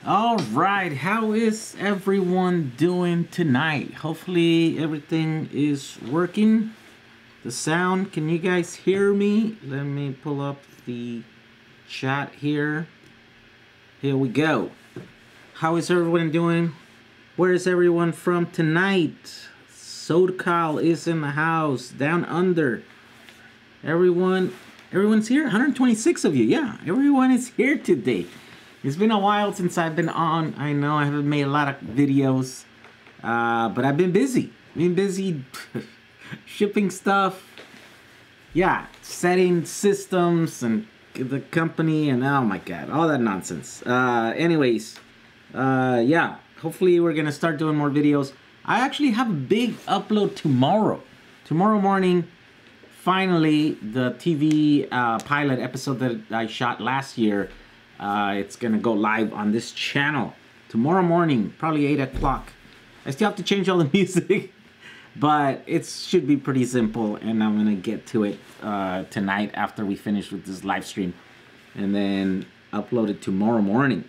All right, how is everyone doing tonight? Hopefully everything is working. The sound, can you guys hear me? Let me pull up the chat here. Here we go. How is everyone doing? Where is everyone from tonight? SoCal is in the house, down under. Everyone's here? 126 of you, yeah. Everyone is here today. It's been a while since I've been on. I know I haven't made a lot of videos, but I've been busy. Shipping stuff. Yeah, setting systems and the company and oh my god, all that nonsense. Yeah, hopefully we're gonna start doing more videos. I actually have a big upload tomorrow. Tomorrow morning, finally, the TV pilot episode that I shot last year. It's gonna go live on this channel tomorrow morning, probably 8 o'clock. I still have to change all the music, but it should be pretty simple, and I'm gonna get to it tonight after we finish with this live stream, and then upload it tomorrow morning.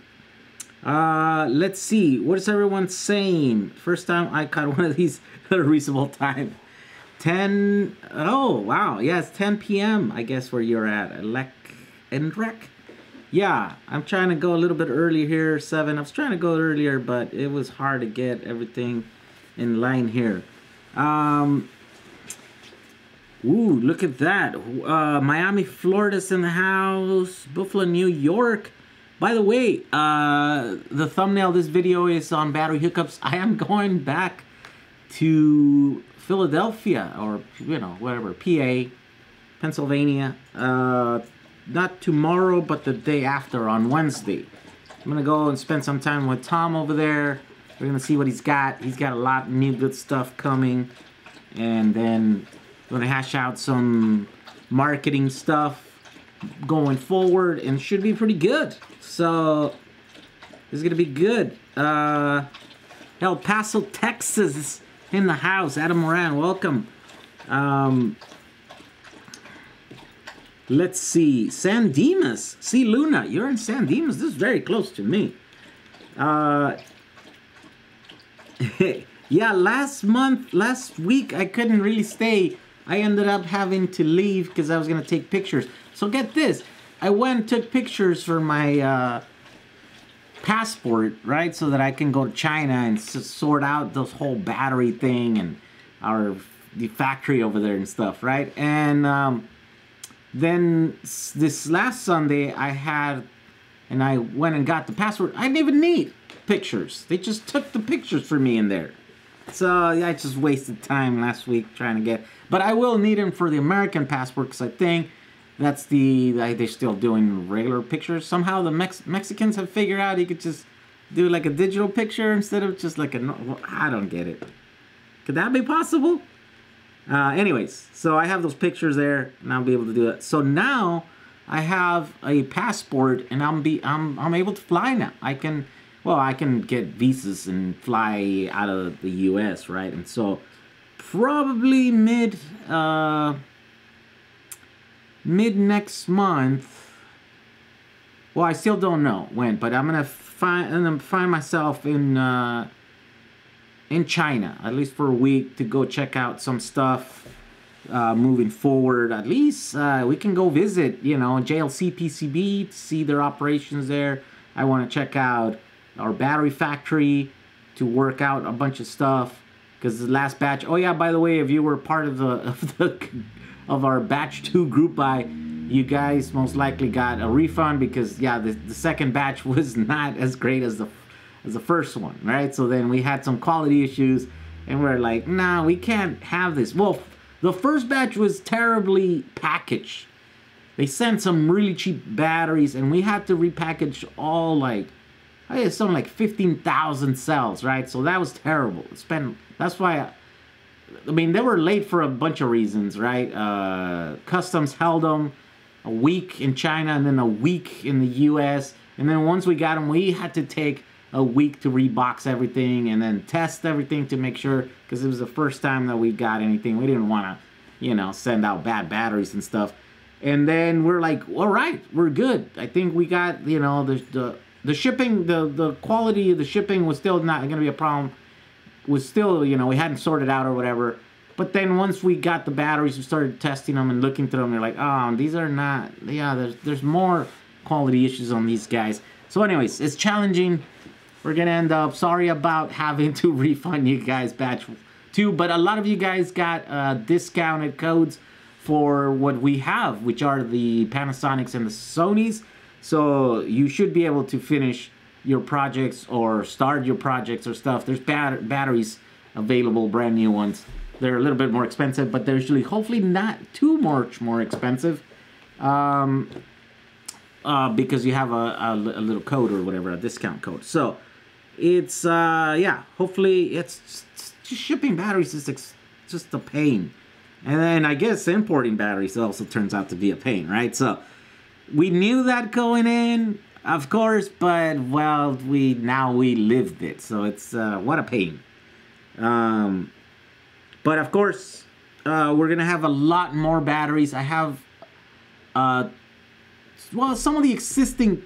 Let's see, what is everyone saying? First time I caught one of these at a reasonable time. 10, oh wow, yeah, it's 10 p.m. I guess where you're at, Endrek? Yeah, I'm trying to go a little bit earlier here, 7. I was trying to go earlier, but it was hard to get everything in line here. Ooh, look at that. Miami, Florida's in the house. Buffalo, New York. By the way, the thumbnail of this video is on battery hookups. I am going back to Philadelphia, or, you know, whatever, PA, Pennsylvania. Not tomorrow, but the day after, on Wednesday. I'm gonna go and spend some time with Tom over there. We're gonna see what he's got. He's got a lot of new good stuff coming. And then we're gonna hash out some marketing stuff going forward, and should be pretty good. So, this is gonna be good. El Paso, Texas in the house. Adam Moran, welcome. Let's see, San Dimas. See, Luna, you're in San Dimas. This is very close to me. Yeah, last week, I couldn't really stay. I ended up having to leave because I was going to take pictures. So get this. I went and took pictures for my passport, right? So that I can go to China and sort out this whole battery thing and the factory over there and stuff, right? And then this last Sunday I went and got the passport. I didn't even need pictures. They just took the pictures for me in there. So yeah, I just wasted time last week trying to get, but I will need them for the American passport because I think that's they're still doing regular pictures. Somehow the Mexicans have figured out you could just do like a digital picture instead of just like I don't get it. Could that be possible? Anyways, so I have those pictures there, and I'll be able to do it. So now I have a passport, and I'm able to fly now. I can get visas and fly out of the U.S., right? And so probably mid next month. Well, I still don't know when, but I'm gonna find myself in China, at least for a week, to go check out some stuff moving forward. At least we can go visit, you know, JLC PCB to see their operations there. I want to check out our battery factory to work out a bunch of stuff, because the last batch, oh yeah, by the way, if you were part of our batch 2 group buy, you guys most likely got a refund, because yeah, the second batch was not as great as the first one, right? So then we had some quality issues, and we're like, nah, we can't have this. Well, the first batch was terribly packaged. They sent some really cheap batteries, and we had to repackage all, like, I think it's something like 15,000 cells, right? So that was terrible. That's why, I mean, they were late for a bunch of reasons, right? Customs held them a week in China, and then a week in the US, and then once we got them, we had to take a week to rebox everything and then test everything to make sure, because it was the first time that we got anything. We didn't want to, you know, send out bad batteries and stuff. And then we're like, all right, we're good. I think we got, you know, the the shipping, the quality of the shipping was still not going to be a problem. Was still, you know, we hadn't sorted out or whatever. But then once we got the batteries, we started testing them and looking through them. They're like, oh, these are not. Yeah, there's more quality issues on these guys. So, anyways, it's challenging. We're gonna end up. Sorry about having to refund you guys batch 2, but a lot of you guys got discounted codes for what we have, which are the Panasonics and the Sonys. So you should be able to finish your projects or start your projects or stuff. There's batteries available, brand new ones. They're a little bit more expensive, but they're usually hopefully not too much more expensive, because you have a little code or whatever, a discount code. So it's yeah, hopefully it's just shipping batteries is just a pain. And then I guess importing batteries also turns out to be a pain, right? So we knew that going in, of course, but well, we lived it. So it's what a pain. But of course, we're gonna have a lot more batteries. I have well, some of the existing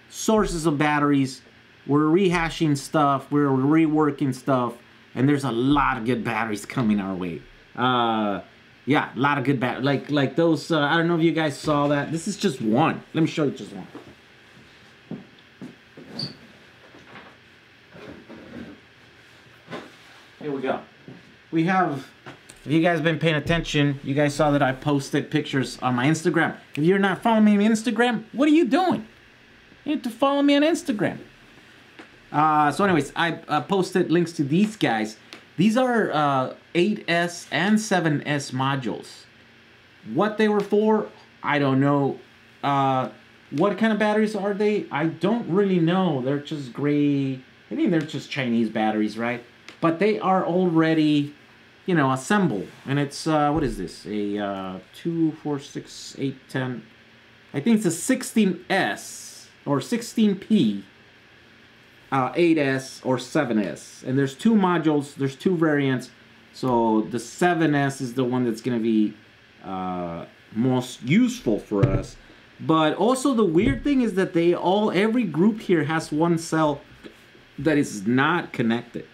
sources of batteries. We're rehashing stuff, we're reworking stuff, and there's a lot of good batteries coming our way. Yeah, a lot of good batteries. Like those, I don't know if you guys saw that. This is just one. Let me show you just one. Here we go. We have, if you guys been paying attention, you guys saw that I posted pictures on my Instagram. If you're not following me on Instagram, what are you doing? You need to follow me on Instagram. So anyways, I posted links to these guys. These are 8S and 7S modules. What they were for, I don't know. What kind of batteries are they? I don't really know. They're just gray. I think they're just Chinese batteries, right? But they are already, you know, assembled. And it's, what is this? A 2, 4, 6, 8, 10. I think it's a 16S or 16P. 8S or 7S, and there's 2 modules, there's 2 variants. So the 7S is the one that's going to be most useful for us. But also the weird thing is that every group here has one cell that is not connected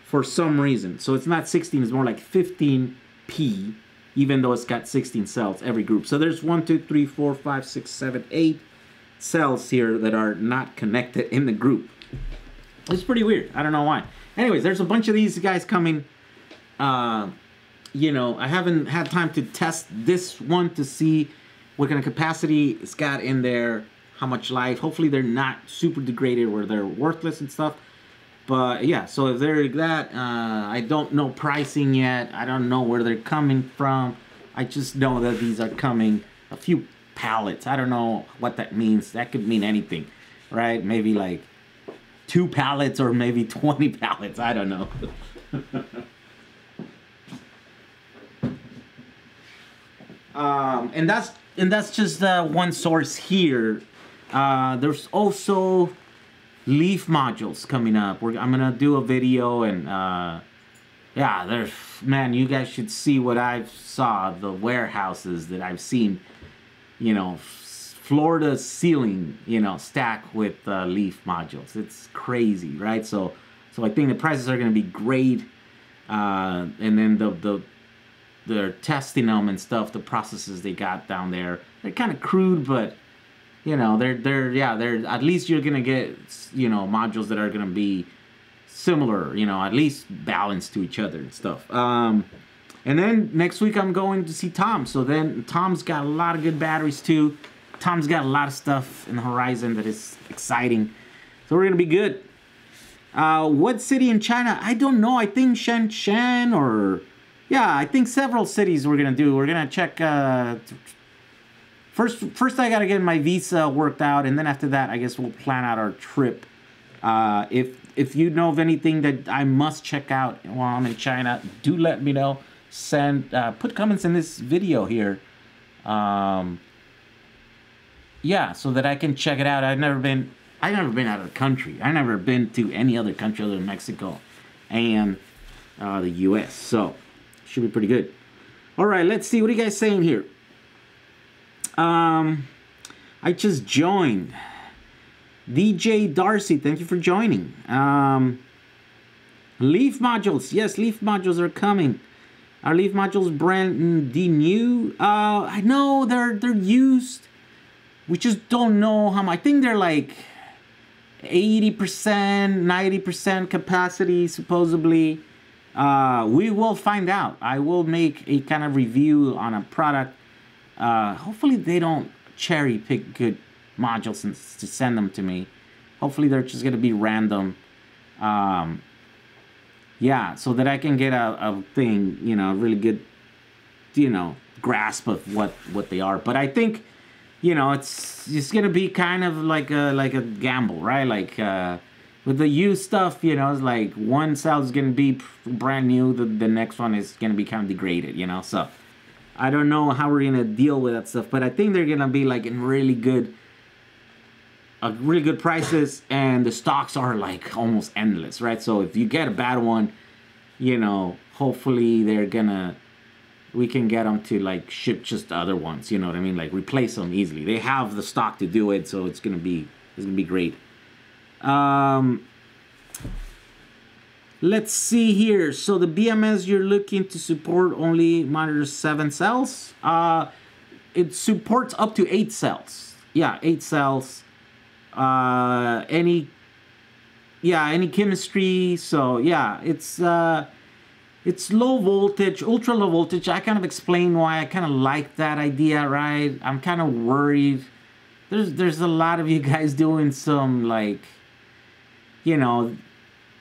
for some reason. So it's not 16, it's more like 15P, even though it's got 16 cells every group. So there's 1, 2, 3, 4, 5, 6, 7, 8 cells here that are not connected in the group. It's pretty weird. I don't know why. Anyways, there's a bunch of these guys coming. You know, I haven't had time to test this one to see what kind of capacity it's got in there, how much life. Hopefully they're not super degraded or they're worthless and stuff. But yeah, so if they're that, I don't know pricing yet. I don't know where they're coming from. I just know that these are coming. A few pallets. I don't know what that means. That could mean anything, right? Maybe like 2 pallets or maybe 20 pallets. I don't know. And that's just one source here. There's also leaf modules coming up. I'm gonna do a video and yeah, man, you guys should see what I saw, the warehouses that I've seen, you know, floor to ceiling, you know, stack with leaf modules. It's crazy, right? So I think the prices are going to be great, and then they're testing them and stuff. The processes they got down there, they're kind of crude, but you know, they're at least you're gonna get, you know, modules that are gonna be similar, you know, at least balanced to each other and stuff. And then next week I'm going to see Tom. So then Tom's got a lot of good batteries too. Tom's got a lot of stuff in the horizon that is exciting. So we're gonna be good. What city in China? I don't know. I think Shenzhen or yeah, I think several cities we're gonna do. We're gonna check. First I gotta get my visa worked out, and then after that, I guess we'll plan out our trip. If you know of anything that I must check out while I'm in China, do let me know. Put comments in this video here. Yeah, so that I can check it out. I've never been out of the country. I've never been to any other country other than Mexico and the U.S. So should be pretty good. All right, let's see. What are you guys saying here? I I just joined. DJ Darcy, thank you for joining. Leaf modules. Yes, leaf modules are coming. Are leaf modules brand new? I know they're used. We just don't know how much. I think they're like 80%, 90% capacity, supposedly. We will find out. I will make a kind of review on a product. Hopefully they don't cherry pick good modules to send them to me. Hopefully they're just going to be random. Yeah, so that I can get a thing, you know, a really good, you know, grasp of what they are. But I think, you know, it's going to be kind of like a gamble, right? Like with the used stuff, you know, it's like one cell is going to be brand new, the next one is going to be kind of degraded, you know. So I don't know how we're going to deal with that stuff, but I think they're going to be like in really good prices, and the stocks are like almost endless, right? So if you get a bad one, you know, hopefully we can get them to like ship just other ones, you know what I mean? Like replace them easily. They have the stock to do it, so it's gonna be great. Let's see here. So the BMS, you're looking to support only monitors 7 cells. It supports up to 8 cells. Yeah, 8 cells. Any chemistry. So yeah, it's low voltage, ultra low voltage. I kind of explain why I kind of like that idea, right? I'm kind of worried. There's a lot of you guys doing some like, you know,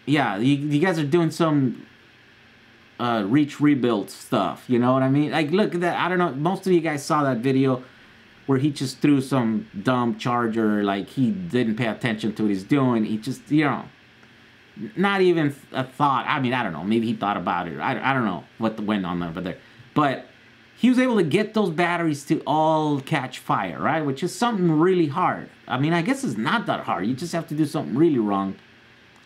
yeah, you guys are doing some reach rebuild stuff. You know what I mean? Like, look at that. I don't know. Most of you guys saw that video where he just threw some dumb charger, like he didn't pay attention to what he's doing. He just, you know, not even a thought. I mean, I don't know. Maybe he thought about it. I don't know what went on over there. But he was able to get those batteries to all catch fire, right? Which is something really hard. I mean, I guess it's not that hard. You just have to do something really wrong,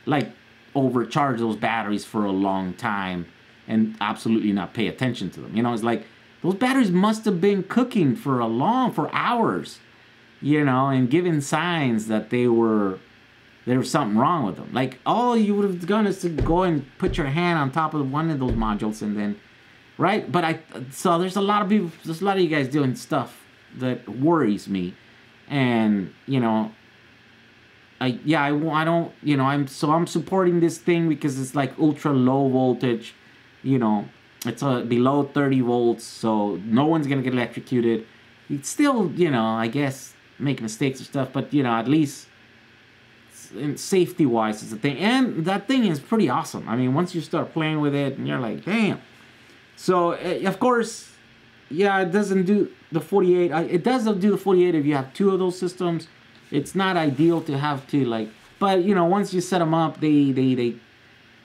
like overcharge those batteries for a long time and absolutely not pay attention to them. You know, it's like, those batteries must have been cooking for hours, you know, and giving signs that there was something wrong with them. Like, all you would have done is to go and put your hand on top of one of those modules and then, right? But so there's a lot of people, there's a lot of you guys doing stuff that worries me. And, you know, I don't, you know, I'm supporting this thing because it's like ultra low voltage, you know. It's below 30 volts, so no one's going to get electrocuted. It's still, you know, I guess, make mistakes and stuff, but, you know, at least safety-wise is the thing. And that thing is pretty awesome. I mean, once you start playing with it, and you're like, damn. So, of course, yeah, it doesn't do the 48. It does do the 48 if you have 2 of those systems. It's not ideal to have to, like, but, you know, once you set them up,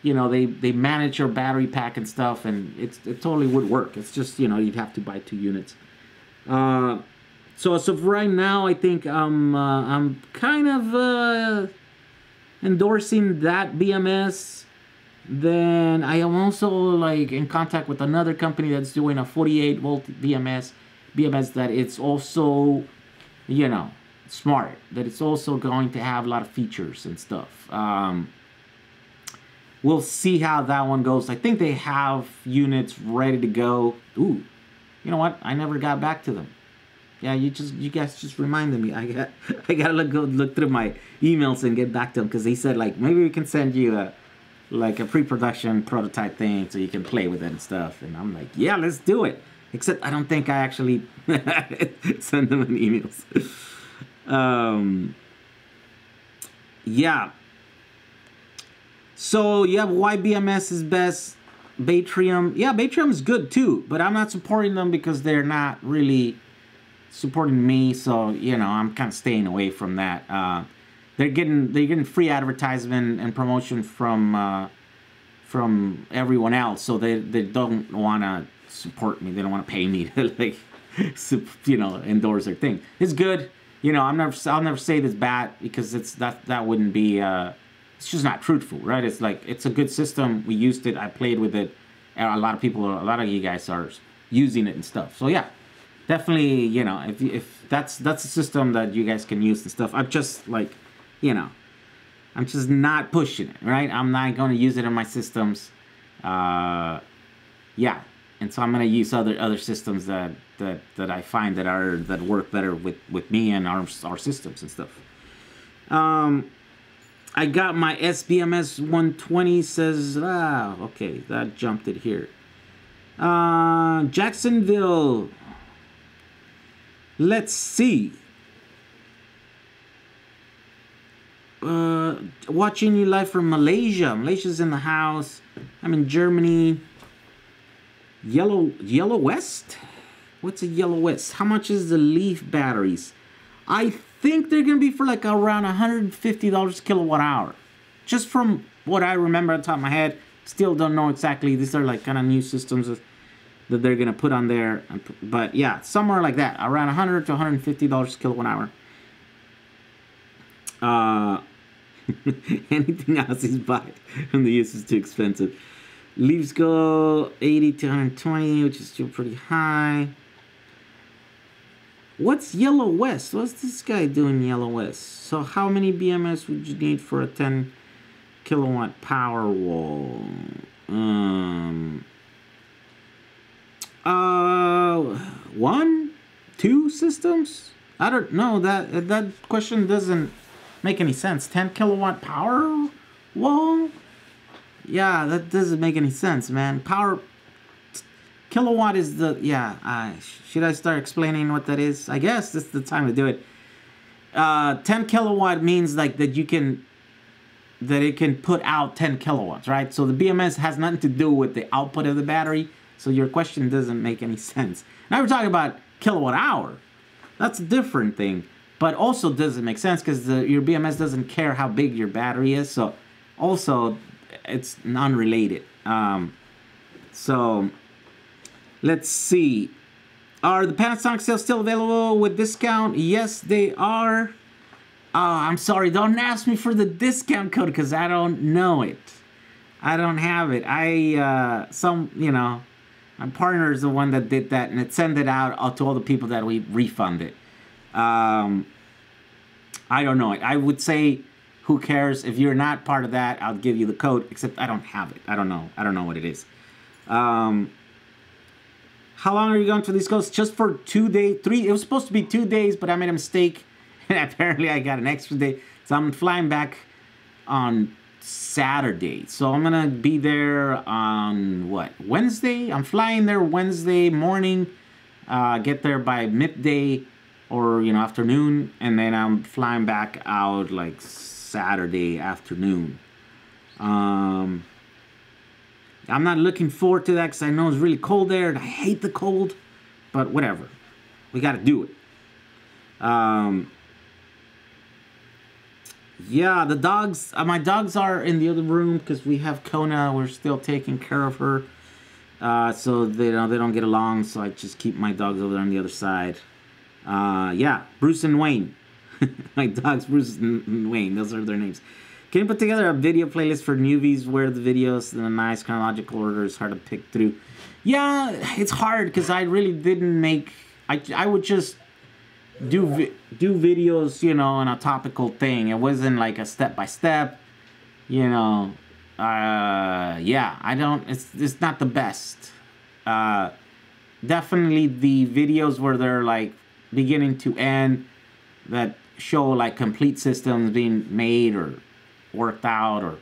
you know, they manage your battery pack and stuff, and it totally would work. It's just, you know, you'd have to buy 2 units. So as of right now, I think I'm kind of endorsing that BMS. Then I am also like in contact with another company that's doing a 48 volt BMS that it's also, you know, smart, that it's also going to have a lot of features and stuff. We'll see how that one goes. I think they have units ready to go. Ooh, you know what? I never got back to them. Yeah, you guys just reminded me. I gotta go look through my emails and get back to them, because they said like maybe we can send you a pre-production prototype thing so you can play with it and stuff. And I'm like, yeah, let's do it. Except I don't think I actually send them an emails. Yeah. So yeah, why BMS is best? Batrium. Yeah, Batrium is good too, but I'm not supporting them because they're not really supporting me. So, you know, I'm kind of staying away from that. They're getting free advertisement and promotion from everyone else, so they don't want to support me. They don't want to pay me to like, you know, endorse their thing. It's good. You know, I'll never say this bad, because that wouldn't be. It's just not truthful, right? It's like, it's a good system. We used it. I played with it. And a lot of you guys are using it and stuff. So yeah, definitely, you know, if that's a system that you guys can use and stuff. I'm just like, you know, I'm just not pushing it, right? I'm not going to use it in my systems. Yeah, and so I'm going to use other systems that I find that work better with me and our systems and stuff. I got my SBMS 120. Says okay, that jumped it here. Jacksonville. Let's see. Watching you live from Malaysia. Malaysia's in the house. I'm in Germany. Yellow West? What's a Yellow West? How much is the Leaf batteries? I think they're going to be for like around $150 kilowatt hour. Just from what I remember on top of my head. Still don't know exactly. These are like kind of new systems that they're going to put on there. But yeah, somewhere like that. Around $100 to $150 kilowatt hour. Anything else is bought and the use is too expensive. Leaves go 80 to 120, which is still pretty high. What's Yellow West? What's this guy doing Yellow West? So how many BMS would you need for a 10 kilowatt power wall? 1, 2 systems? I don't know. That question doesn't make any sense. 10 kilowatt power wall? Yeah, that doesn't make any sense, man. Power kilowatt is the should I start explaining what that is? I guess this is the time to do it. 10 kilowatt means like that it can put out 10 kilowatts, right? So the BMS has nothing to do with the output of the battery. So your question doesn't make any sense. Now we're talking about kilowatt hour. That's a different thing, but also doesn't make sense because your BMS doesn't care how big your battery is. So also it's non-related. So let's see. Are the Panasonic sales still available with discount? Yes, they are. I'm sorry, don't ask me for the discount code because I don't know it. I don't have it. My partner is the one that did that, and it sent it out to all the people that we refunded. I don't know it. I would say, who cares? If you're not part of that, I'll give you the code, except I don't have it. I don't know what it is. How long are you going to these coasts? Just for 2 days, 3. It was supposed to be 2 days, but I made a mistake. And apparently I got an extra day. So I'm flying back on Saturday. So I'm going to be there on, Wednesday? I'm flying there Wednesday morning. Get there by midday or, afternoon. And then I'm flying back out like Saturday afternoon. I'm not looking forward to that because I know it's really cold there. And I hate the cold. But whatever. We got to do it. Yeah, the dogs, my dogs are in the other room because we have Kona. We're still taking care of her. So they don't get along. So I just keep my dogs over there on the other side. Yeah, Bruce and Wayne. My dogs, Bruce and Wayne. Those are their names. Can you put together a video playlist for newbies where the videos in a nice chronological order is hard to pick through? Yeah, it's hard because I really didn't make... I would just do videos, on a topical thing. It wasn't like a step-by-step, yeah, I don't... It's not the best. Definitely the videos where they're like beginning to end that show like complete systems being made or worked out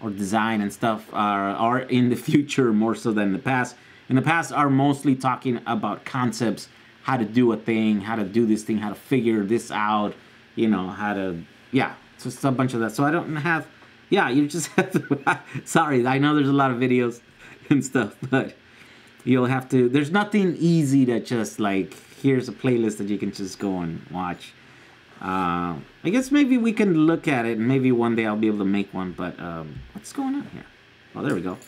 or designed and stuff are in the future more so than the past. In the past are mostly talking about concepts, how to do a thing, how to do this thing, how to figure this out, how to, it's just a bunch of that. So I don't have, you just have to, sorry, I know there's a lot of videos and stuff, but you'll have to, there's nothing easy that just like, here's a playlist that you can just go and watch. I guess maybe we can look at it and maybe one day I'll be able to make one, but what's going on here? Oh, there we go.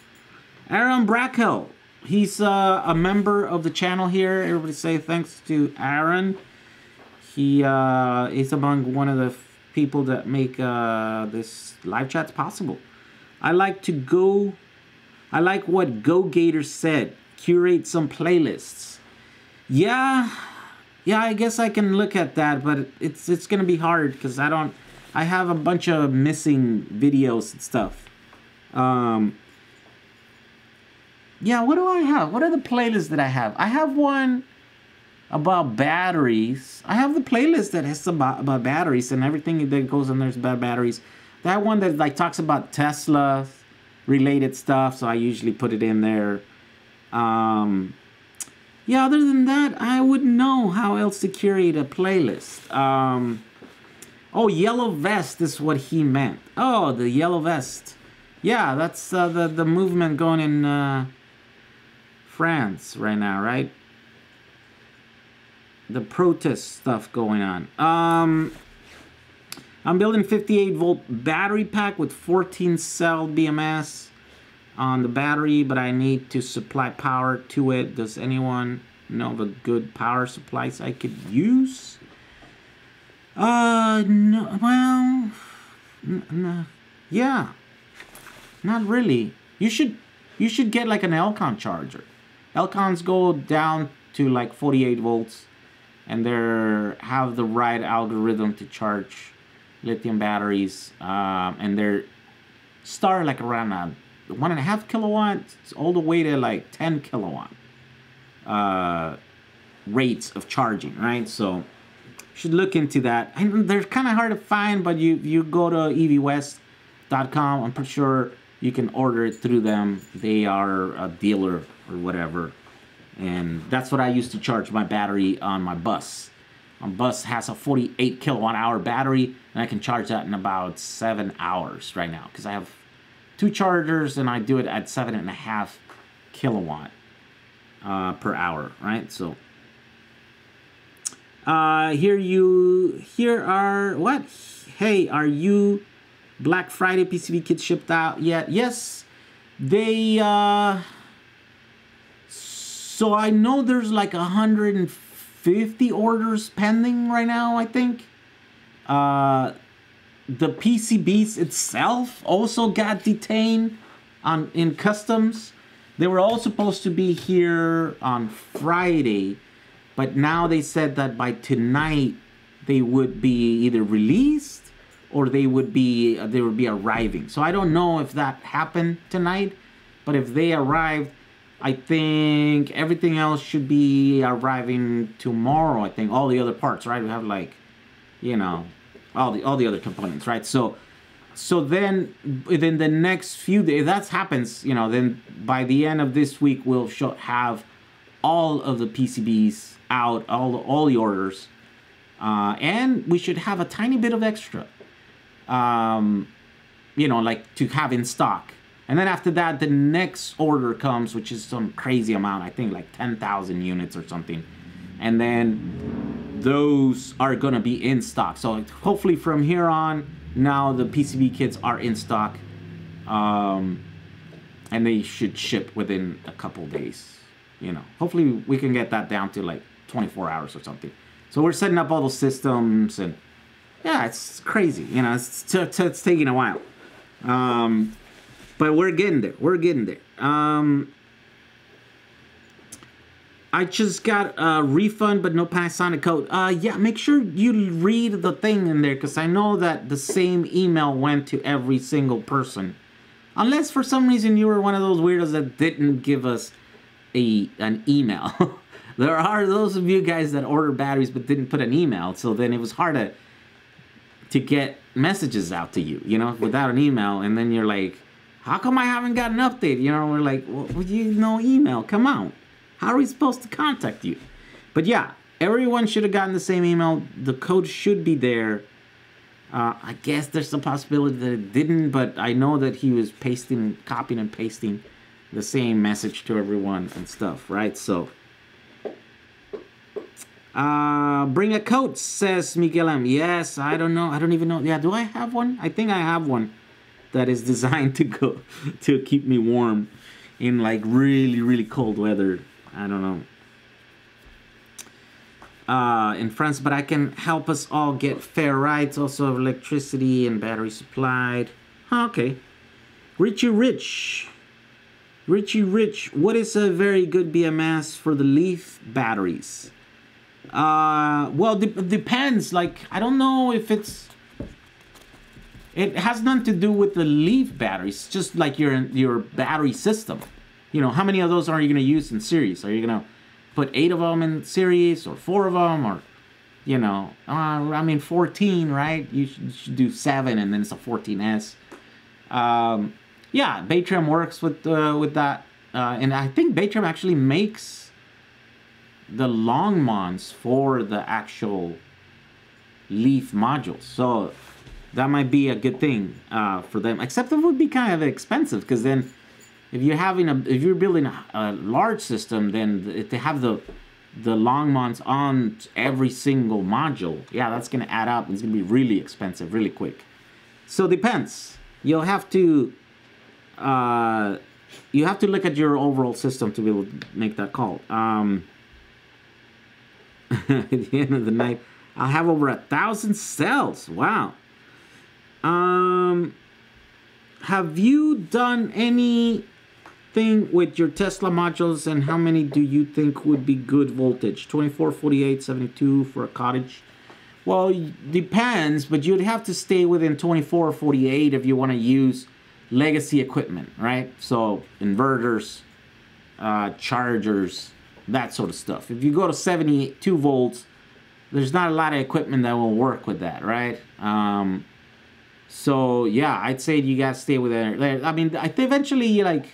Aaron Brackel. He's a member of the channel here. Everybody say thanks to Aaron. He is among one of the people that make this live chats possible. I like what Go Gator said. Curate some playlists. Yeah, yeah, I guess I can look at that, but it's gonna be hard because I have a bunch of missing videos and stuff. Yeah, what do I have? What are the playlists that I have? I have one about batteries. I have the playlist that has about batteries and everything that goes in there's about batteries. That one that like talks about Tesla related stuff, so I usually put it in there. Yeah, other than that, I wouldn't know how else to curate a playlist. Oh, yellow vest is what he meant. Oh, the yellow vest. Yeah, that's the movement going in France right now, right? The protest stuff going on. I'm building 58 volt battery pack with 14 cell BMS on the battery, but I need to supply power to it. Does anyone know of a good power supplies I could use? No, well, no, yeah, not really. You should get like an Elcon charger. Elcons go down to like 48 volts, and they have the right algorithm to charge lithium batteries, and they're start like around 1.5 kilowatts all the way to like 10 kilowatt rates of charging, right? So you should look into that. And they're kind of hard to find, but you go to evwest.com. I'm pretty sure you can order it through them. They are a dealer or whatever, and that's what I use to charge my battery on my bus. My bus has a 48 kilowatt hour battery, and I can charge that in about 7 hours right now because I have 2 chargers and I do it at 7.5 kilowatt per hour, right? So here are what? Hey, are you Black Friday PCB kits shipped out yet? Yes, they so I know there's like 150 orders pending right now, I think. The PCBs itself also got detained in customs. They were all supposed to be here on Friday, but now they said that by tonight they would be either released or they would be arriving. So I don't know if that happened tonight, but if they arrived, I think everything else should be arriving tomorrow. I think all the other parts, right? We have like, you know, all the other components, right? So then within the next few days, if that happens, you know, then by the end of this week we'll have all of the PCBs out, all the orders, and we should have a tiny bit of extra, you know, like to have in stock. And then after that, the next order comes, which is some crazy amount, I think like 10,000 units or something, and then those are gonna be in stock. So hopefully from here on, now the PCB kits are in stock, and they should ship within a couple days. You know, hopefully we can get that down to like 24 hours or something. So we're setting up all those systems, and yeah, it's crazy. You know, it's taking a while, but we're getting there. We're getting there. I just got a refund, but no Panasonic code. Yeah, make sure you read the thing in there, because I know that the same email went to every single person. Unless for some reason you were one of those weirdos that didn't give us an email. There are those of you guys that order batteries but didn't put an email, so then it was hard to get messages out to you, you know, without an email. And then you're like, how come I haven't got an update? You know, we're like, well, you no email, come on. How are we supposed to contact you? But yeah, everyone should have gotten the same email. The code should be there. I guess there's a possibility that it didn't, but I know that he was copying and pasting the same message to everyone and stuff, right? So, bring a coat, says Miguel M. Yes, I don't know. I don't even know. Yeah, do I have one? I think I have one that is designed to keep me warm in like really, really cold weather. I don't know. In France, but I can help us all get fair rights, also of electricity and battery supplied. Okay. Richie Rich Richie Rich, what is a very good BMS for the Leaf batteries? Well, depends. Like, I don't know if it has nothing to do with the Leaf batteries. It's just like your battery system. You know, how many of those are you going to use in series? Are you going to put 8 of them in series, or 4 of them, or, you know, I mean 14, right? You should do 7, and then it's a 14S. Yeah, Baytram works with that, and I think Baytram actually makes the Longmons for the actual Leaf modules, so that might be a good thing for them. Except it would be kind of expensive, because then if you're building a large system, then if they have the Longmons on every single module, yeah, that's gonna add up. It's gonna be really expensive, really quick. So it depends. You'll have to look at your overall system to be able to make that call. At the end of the night, I'll have over 1,000 cells. Wow. Have you done anything with your Tesla modules, and how many do you think would be good voltage? 24, 48, 72 for a cottage? Well, depends, but you'd have to stay within 24 or 48 if you want to use legacy equipment, right? So inverters, chargers, that sort of stuff. If you go to 72 volts, there's not a lot of equipment that will work with that, right? So yeah, I'd say you guys stay with it. I mean, I think eventually, like,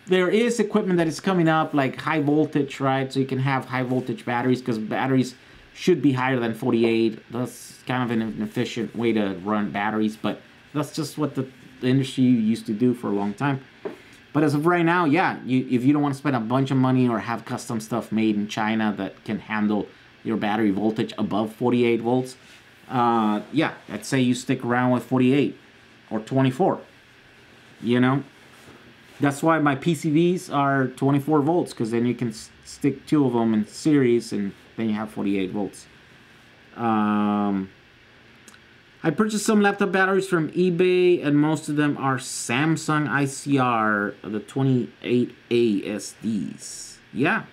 there is equipment that is coming up, like high voltage, right? So you can have high voltage batteries, because batteries should be higher than 48. That's kind of an inefficient way to run batteries, but that's just what the industry used to do for a long time. But as of right now, yeah, if you don't want to spend a bunch of money or have custom stuff made in China that can handle your battery voltage above 48 volts, yeah, I'd say you stick around with 48 or 24. You know, that's why my PCVs are 24 volts, because then you can stick 2 of them in series, and then you have 48 volts. I purchased some laptop batteries from eBay, and most of them are Samsung ICR, the 28A SDs. Yeah,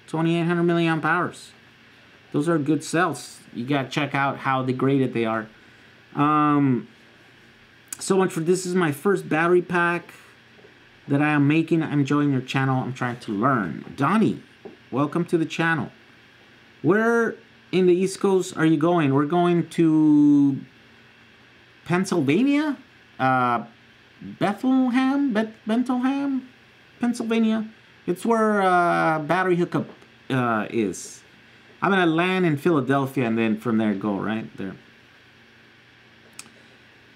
2800 milliamp hours. Those are good cells. You gotta check out how degraded they are. So much for this is my first battery pack that I am making. I'm enjoying your channel. I'm trying to learn. Donnie, welcome to the channel. Where in the East Coast are you going? We're going to Pennsylvania, Bethlehem, Pennsylvania. It's where Battery Hookup is. I'm gonna land in Philadelphia, and then from there go right there.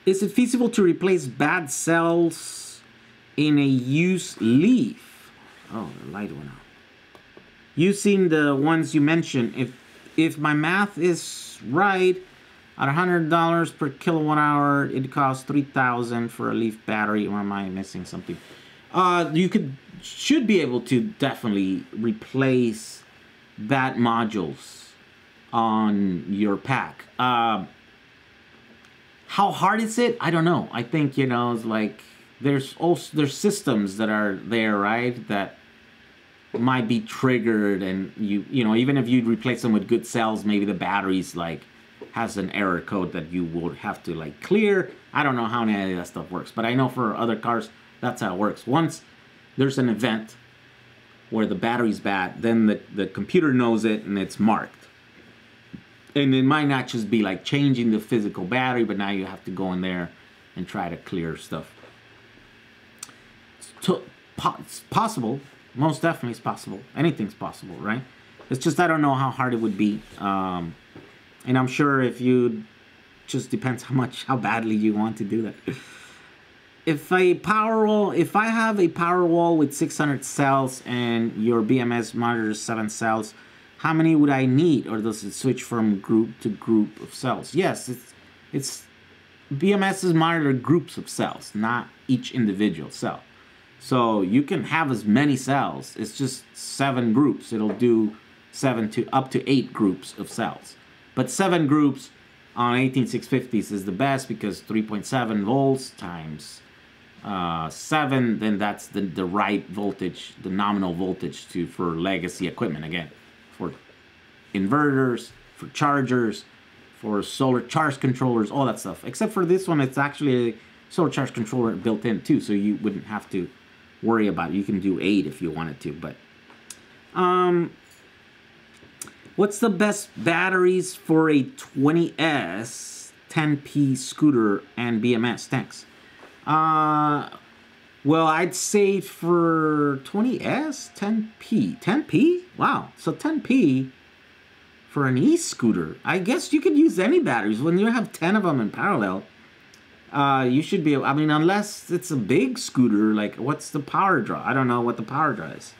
Is it feasible to replace bad cells in a used Leaf? Oh, the light went out. Using the ones you mentioned, if my math is right, at $100 per kilowatt hour, it costs $3,000 for a Leaf battery. Or am I missing something? You should be able to definitely replace bad modules on your pack. How hard is it? I don't know. I think, you know, it's like there's systems that are there, right, that might be triggered, and you know, even if you replace them with good cells, maybe the batteries like has an error code that you would have to like clear. I don't know how any of that stuff works, but I know for other cars that's how it works. Once there's an event where the battery's bad, then the computer knows it and it's marked. And it might not just be like changing the physical battery, but now you have to go in there and try to clear stuff. It's possible. Most definitely it's possible. Anything's possible, right? It's just I don't know how hard it would be. And I'm sure if you just depends how badly you want to do that. If I have a power wall with 600 cells and your BMS monitors 7 cells, how many would I need, or does it switch from group to group of cells? Yes, it's BMS's monitor groups of cells, not each individual cell. So you can have as many cells. It's just 7 groups. It'll do 7 to up to 8 groups of cells. But 7 groups on 18650s is the best, because 3.7 volts times 7, then that's the right voltage, the nominal voltage for legacy equipment. Again, for inverters, for chargers, for solar charge controllers, all that stuff. Except for this one, it's actually a solar charge controller built in too, so you wouldn't have to worry about it. You can do 8 if you wanted to. But what's the best batteries for a 20S 10P scooter and BMS? Thanks. Well, I'd say for 20S 10P. 10P? Wow. So 10P for an e-scooter. I guess you could use any batteries. When you have 10 of them in parallel, you should be able, I mean, unless it's a big scooter, like what's the power draw? I don't know what the power draw is.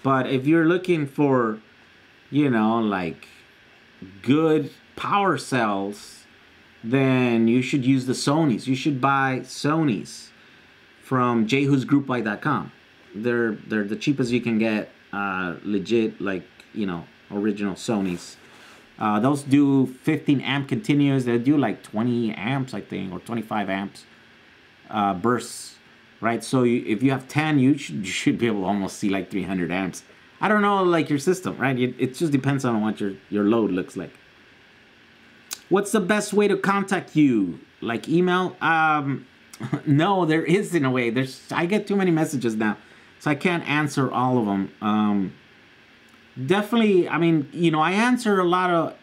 But if you're looking for, you know, like good power cells, then you should use the Sonys. You should buy Sonys from jwhosgroupbuy.com. They're the cheapest you can get, legit, like, you know, original Sonys. Those do 15 amp continuous. They do like 20 amps, I think, or 25 amps bursts, right? So if you have 10, you should be able to almost see like 300 amps. I don't know, like your system, right? It just depends on what your load looks like. What's the best way to contact you? Like email? No, there isn't a way. I get too many messages now, so I can't answer all of them. Definitely, I mean, you know, I answer a lot of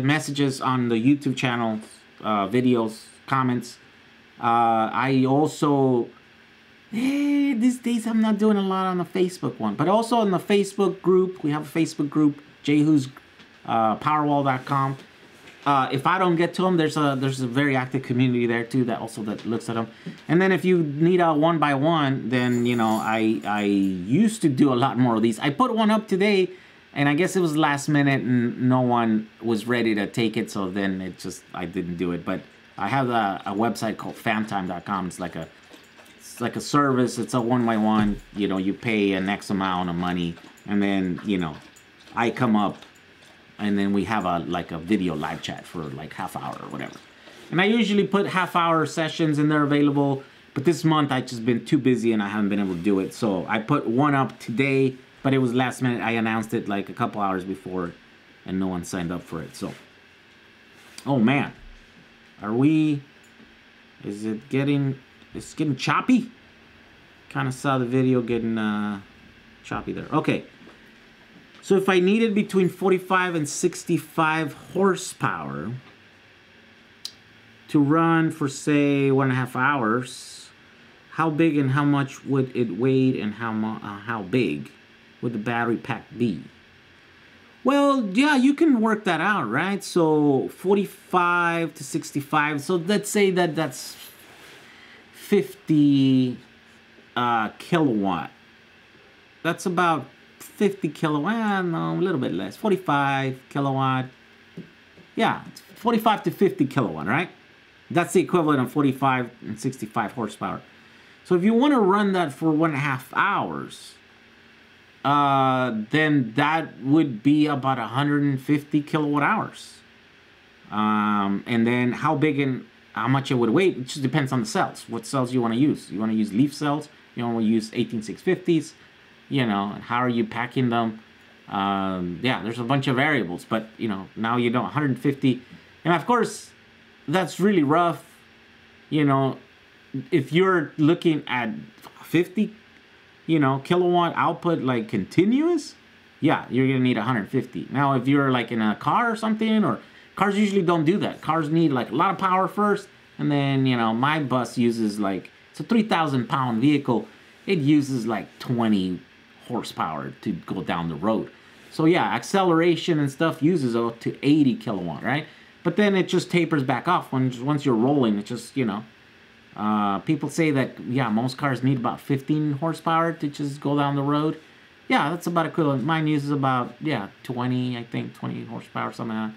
messages on the YouTube channel, videos, comments. I also, these days I'm not doing a lot on the Facebook one, but also on the Facebook group. We have a Facebook group, jwhospowerwall.com. If I don't get to them, there's a very active community there too that looks at them. And then if you need a 1x1, then you know I used to do a lot more of these. I put one up today, and I guess it was last minute and no one was ready to take it, so then I didn't do it. But I have a website called famtime.com. It's like a service. It's a 1x1. You know, you pay an X amount of money, and then you know I come up. And then we have a video live chat for like half hour or whatever. And I usually put half-hour sessions and they're available. But this month I've just been too busy and I haven't been able to do it. So I put one up today, but it was last minute. I announced it like a couple hours before and no one signed up for it. So, oh man, it's getting choppy? Kind of saw the video getting choppy there. Okay. So if I needed between 45 and 65 horsepower to run for, say, 1.5 hours, how big and how much would it weigh and how big would the battery pack be? Well, yeah, you can work that out, right? So 45 to 65. So let's say that's 50 kilowatt. That's about 50 kilowatt, no, a little bit less, 45 kilowatt. Yeah, 45 to 50 kilowatt, right? That's the equivalent of 45 and 65 horsepower. So if you want to run that for 1.5 hours, then that would be about 150 kilowatt hours. And then how big and how much it would weigh, it just depends on the cells. What cells you want to use. You want to use leaf cells, you want to use 18650s, you know, and how are you packing them? Yeah, there's a bunch of variables, but you know, now you know 150, and of course, that's really rough. You know, if you're looking at 50, you know, kilowatt output like continuous, yeah, you're gonna need 150. Now, if you're like in a car or something, or cars usually don't do that. Cars need like a lot of power first, and then you know, my bus uses like, it's a 3,000 pound vehicle. It uses like 20 horsepower to go down the road. So yeah, acceleration and stuff uses up to 80 kilowatt, right? But then it just tapers back off once you're rolling. It just, you know, people say that, yeah, most cars need about 15 horsepower to just go down the road. Yeah, that's about equivalent. Mine uses about, yeah, 20, I think, 20 horsepower, something like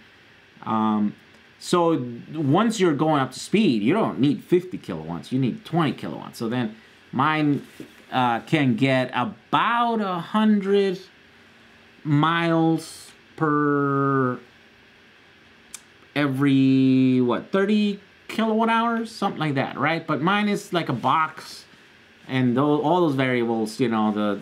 that. So once you're going up to speed, you don't need 50 kilowatts. You need 20 kilowatts. So then mine can get about 100 miles per every, what, 30 kilowatt hours, something like that, right? But mine is like a box, and all those variables, you know,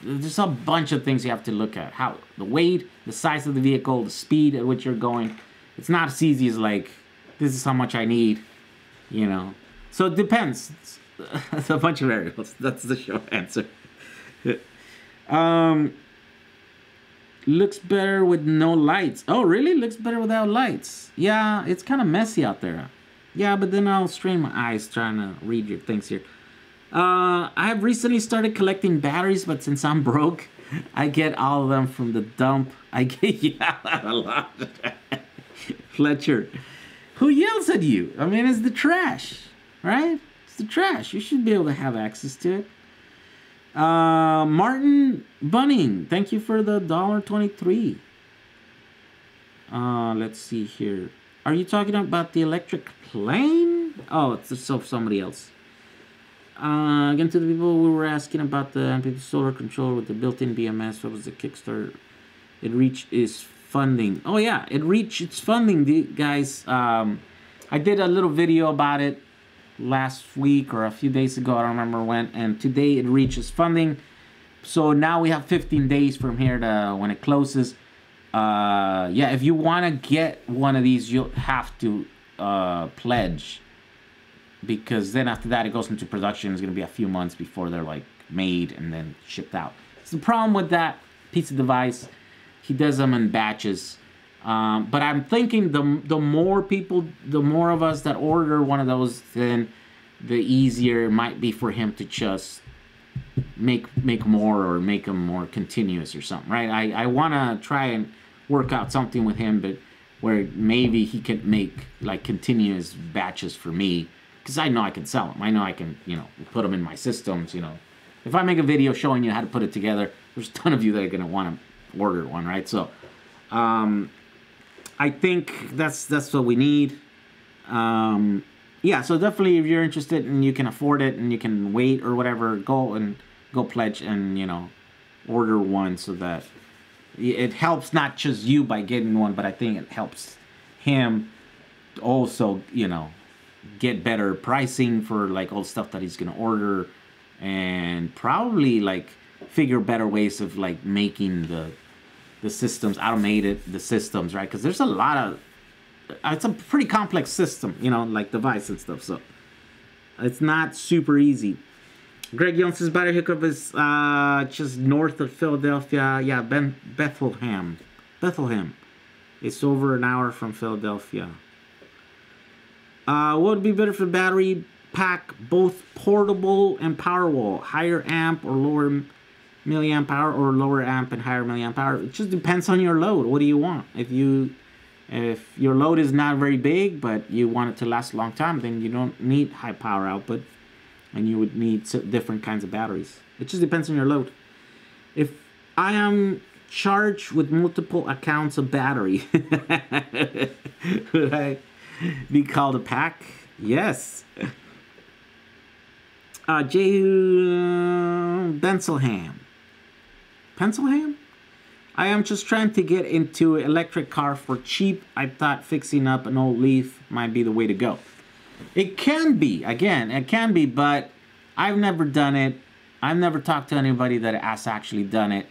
there's a bunch of things you have to look at. How the weight, the size of the vehicle, the speed at which you're going. It's not as easy as like, this is how much I need, you know. So it depends. It's a bunch of variables. That's the short answer. Looks better with no lights. Oh, really? Looks better without lights. Yeah, it's kind of messy out there. Yeah, but then I'll strain my eyes trying to read your things here. I have recently started collecting batteries, but since I'm broke, I get all of them from the dump. I get, yeah, a lot. Fletcher, who yells at you? I mean, it's the trash, right? It's the trash. You should be able to have access to it. Martin Bunning, thank you for the $1.23. Let's see here. Are you talking about the electric plane? Oh, it's somebody else. Again, to the people we were asking about the MPP solar controller with the built-in BMS. What was the Kickstarter? It reached its funding. Oh yeah, it reached its funding, guys. I did a little video about it last week or a few days ago. I don't remember when. And today it reaches funding. So now we have 15 days from here to when it closes. Yeah, if you want to get one of these, you'll have to pledge. Because then after that, it goes into production. It's going to be a few months before they're like made and then shipped out. So the problem with that piece of device, he does them in batches. But I'm thinking the more people, the more of us that order one of those, then the easier it might be for him to just make more or make them more continuous or something, right? I want to try and work out something with him, but where maybe he can make like continuous batches for me, because I know I can sell them. I know I can, you know, put them in my systems, you know. If I make a video showing you how to put it together, there's a ton of you that are going to want to order one, right? So, I think that's what we need. Yeah, so definitely if you're interested and you can afford it and you can wait or whatever, go pledge and, you know, order one so that it helps not just you by getting one, but I think it helps him also, you know, get better pricing for like all the stuff that he's going to order, and probably like figure better ways of like making the systems, automated the systems, right? Because there's a lot of, it's a pretty complex system, you know, like device and stuff. So it's not super easy. Greg Jones's battery hookup is just north of Philadelphia. Yeah, Bethlehem. It's over an hour from Philadelphia. What would be better for battery pack? Both portable and Powerwall. Higher amp or lower milliamp hour, or lower amp and higher milliamp hour. It just depends on your load. What do you want? If your load is not very big, but you want it to last a long time, then you don't need high power output, and you would need different kinds of batteries. It just depends on your load. If I am charged with multiple accounts of battery, would I be called a pack? Yes. J. Benselham. Penselham? I am just trying to get into electric car for cheap. I thought fixing up an old Leaf might be the way to go. It can be, again, it can be, but I've never done it. I've never talked to anybody that has actually done it.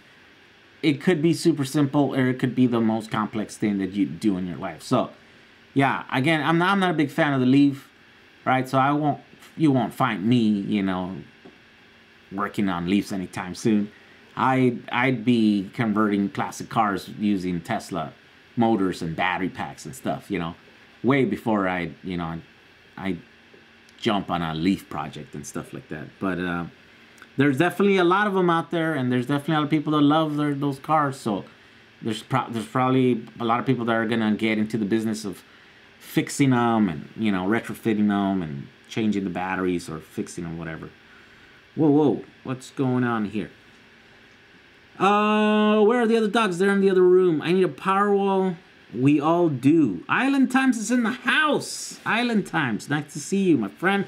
It could be super simple, or it could be the most complex thing that you do in your life. So, yeah, again, I'm not a big fan of the Leaf, right? So you won't find me, you know, working on Leafs anytime soon. I'd be converting classic cars using Tesla motors and battery packs and stuff, you know, way before I jump on a Leaf project and stuff like that. But there's definitely a lot of them out there, and there's definitely a lot of people that love those cars. So there's probably a lot of people that are gonna get into the business of fixing them and, you know, retrofitting them and changing the batteries or fixing them, whatever. Whoa, what's going on here? Where are the other dogs? They're in the other room. I need a Powerwall. We all do. Island Times is in the house. Island Times, nice to see you, my friend.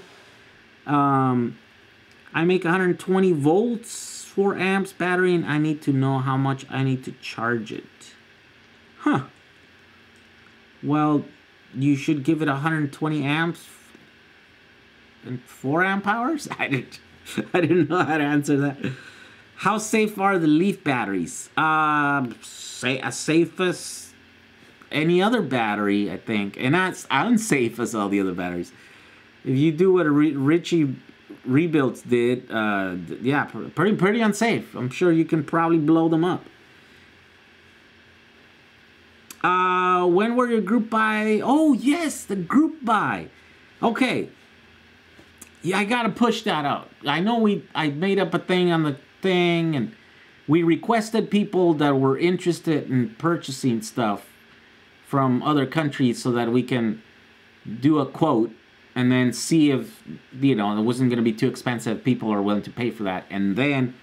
I make 120 volts, 4 amps battery, and I need to know how much I need to charge it. Huh. Well, you should give it 120 amps and 4 amp hours. I didn't know how to answer that. How safe are the Leaf batteries? Say as safe as any other battery, I think, and that's unsafe as all the other batteries. If you do what Richie Rebuilds did, yeah, pretty unsafe. I'm sure you can probably blow them up. When were your group buy? Oh yes, the group buy. Okay. Yeah, I gotta push that out. I know I made up a thing on the thing, and we requested people that were interested in purchasing stuff from other countries so that we can do a quote and then see if, you know, it wasn't going to be too expensive. People are willing to pay for that. And then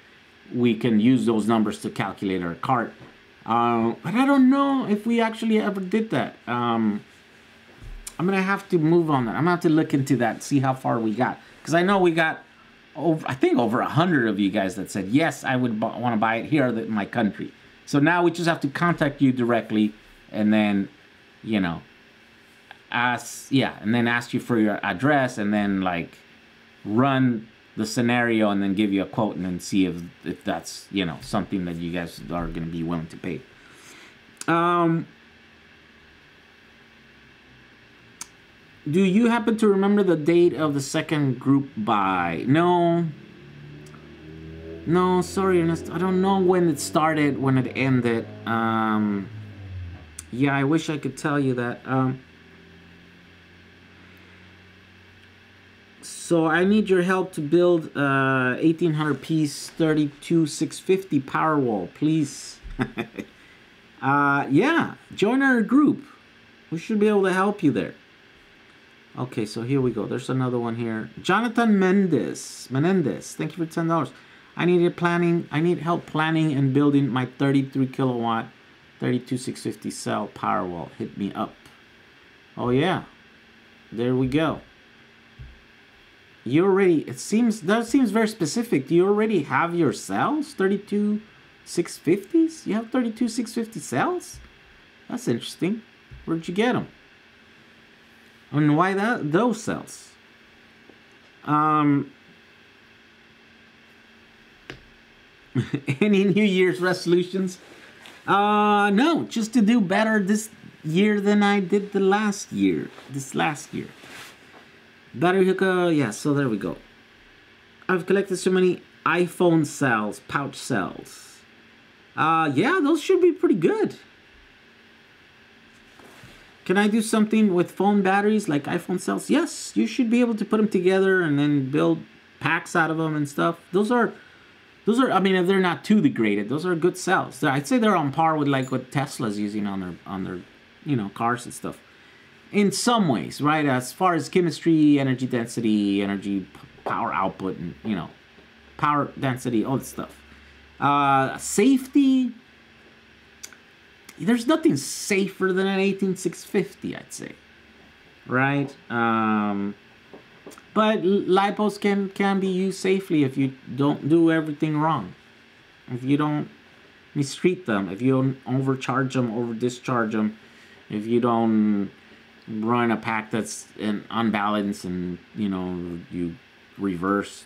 we can use those numbers to calculate our cart. But I don't know if we actually ever did that. I'm going to have to move on that. I'm going to have to look into that, see how far we got. Because I know we got, I think over 100 of you guys that said, yes, I would want to buy it here in my country. So now we just have to contact you directly and then, you know, ask you for your address and then like run the scenario and then give you a quote and then see if that's, you know, something that you guys are going to be willing to pay. Do you happen to remember the date of the second group buy? No, sorry, Ernest. I don't know when it started, when it ended. Yeah, I wish I could tell you that. So I need your help to build 1800 piece 32650 Powerwall, please. Yeah, join our group. We should be able to help you there. Okay, so here we go. There's another one here. Jonathan Menendez, thank you for $10. I need help planning and building my 33 kilowatt 32650 cell Powerwall. Hit me up. Oh yeah, there we go. You already, that seems very specific. Do you already have your cells? 32650s? You have 32650 cells? That's interesting. Where'd you get them? And why those cells? Any New Year's resolutions? No, just to do better this year than I did this last year. Battery hookup, yeah, so there we go. I've collected so many iPhone cells, pouch cells. Yeah, those should be pretty good. Can I do something with phone batteries like iPhone cells? Yes, you should be able to put them together and then build packs out of them and stuff. Those are, I mean, if they're not too degraded, those are good cells. I'd say they're on par with like what Tesla's using on their, you know, cars and stuff. In some ways, right? As far as chemistry, energy density, power output, and, you know, power density, all that stuff. Safety, there's nothing safer than an 18650, I'd say, right? But lipos can be used safely if you don't do everything wrong. If you don't mistreat them, if you don't overcharge them, over-discharge them, if you don't run a pack that's unbalanced and, you know, you reverse,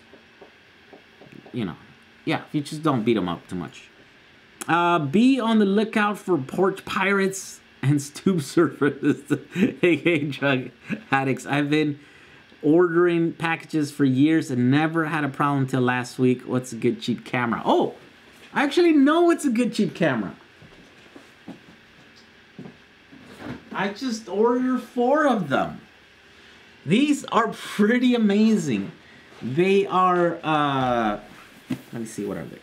you know, yeah, you just don't beat them up too much. Be on the lookout for porch pirates and stoop surfers. Hey, drug addicts. I've been ordering packages for years and never had a problem until last week. What's a good cheap camera? Oh, I actually know what's a good cheap camera. I just ordered 4 of them. These are pretty amazing. They are, let me see, what are they?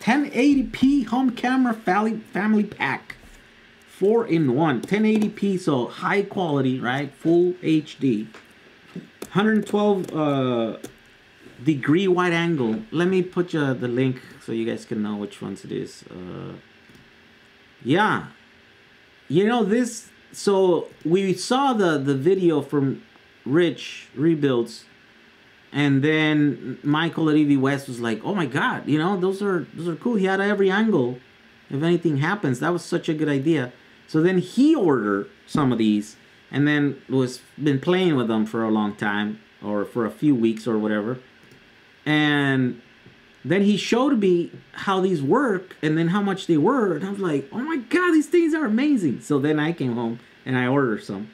1080p home camera family pack. 4-in-1. 1080p, so high quality, right? Full HD. 112 degree wide angle. Let me put the link so you guys can know which ones it is. Yeah. You know, this... So we saw the video from Rich Rebuilds, and then Michael at EV West was like, "Oh my God, you know, those are cool." He had every angle. If anything happens, that was such a good idea. So then he ordered some of these, and then was been playing with them for a long time, or for a few weeks or whatever. And then he showed me how these work and then how much they were. And I was like, oh my God, these things are amazing. So then I came home and I ordered some.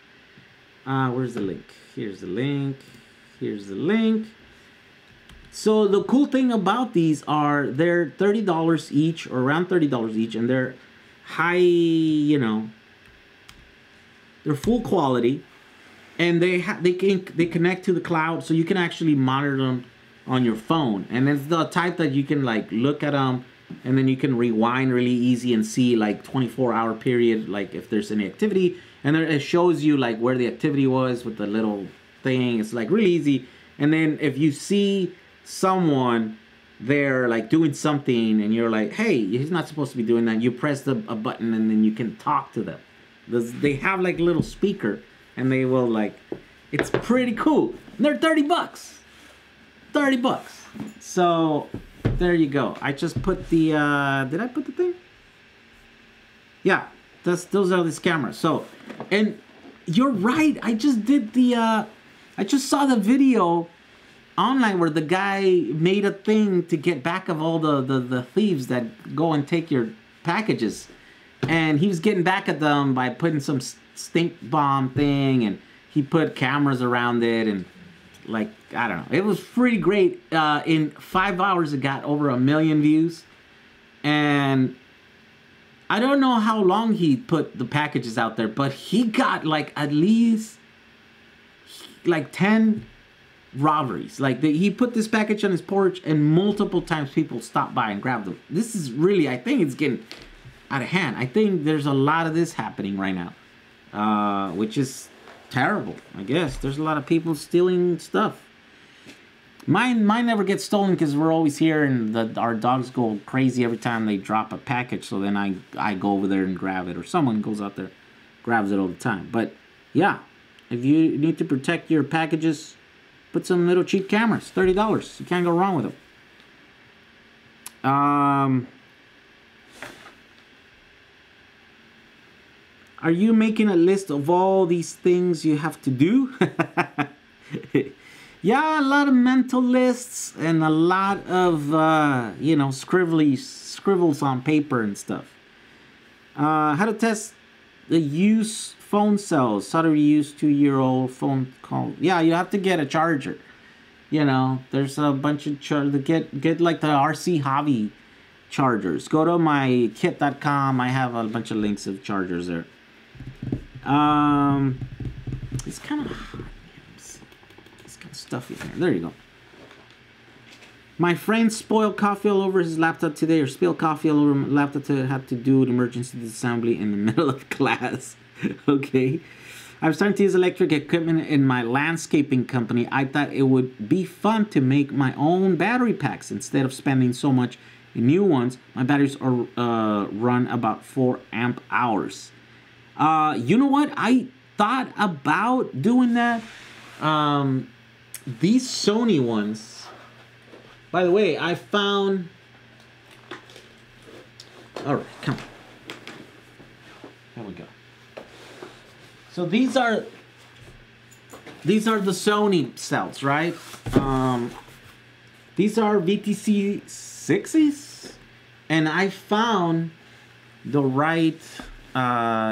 Where's the link? Here's the link. Here's the link. So the cool thing about these are they're $30 each, or around $30 each. And they're high, you know, they're full quality. And they connect to the cloud, so you can actually monitor them on your phone. And it's the type that you can like look at them, and then you can rewind really easy and see like 24-hour period, like if there's any activity. And then it shows you like where the activity was with the little thing. It's like really easy. And then if you see someone there like doing something and you're like, hey, he's not supposed to be doing that, you press a button and then you can talk to them. They have like a little speaker, and they will like, it's pretty cool. And they're 30 bucks. 30 bucks. So there you go. I just put the did I put the thing? Yeah, those are these cameras. So, and you're right, I just did the I just saw the video online where the guy made a thing to get back of all the thieves that go and take your packages. And he was getting back at them by putting some stink bomb thing, and he put cameras around it, and like, I don't know. It was pretty great. In 5 hours, it got over 1 million views. And I don't know how long he put the packages out there, but he got like at least like 10 robberies. Like he put this package on his porch, and multiple times people stopped by and grabbed them. This is really, I think it's getting out of hand. I think there's a lot of this happening right now, which is terrible. I guess there's a lot of people stealing stuff. Mine never gets stolen because we're always here, and our dogs go crazy every time they drop a package. So then I go over there and grab it, or someone goes out there, grabs it all the time. But yeah, if you need to protect your packages, put some little cheap cameras. $30. You can't go wrong with them. Are you making a list of all these things you have to do? Yeah, a lot of mental lists and a lot of, you know, scribbles on paper and stuff. How to test the use phone cells. How to use 2-year-old phone call. Yeah, you have to get a charger. You know, there's a bunch of chargers. Get like the RC Hobby chargers. Go to my kit.com. I have a bunch of links of chargers there. It's kind of hot. It's kind of stuffy in here. There you go. My friend spoiled coffee all over his laptop today, or spilled coffee all over my laptop today. Had to do an emergency disassembly in the middle of class. Okay. I'm starting to use electric equipment in my landscaping company. I thought it would be fun to make my own battery packs instead of spending so much in new ones. My batteries are run about 4 amp hours. You know what? I thought about doing that. These Sony ones, by the way, I found... Alright, come on. Here we go. So these are the Sony cells, right? These are VTC 6s, and I found the right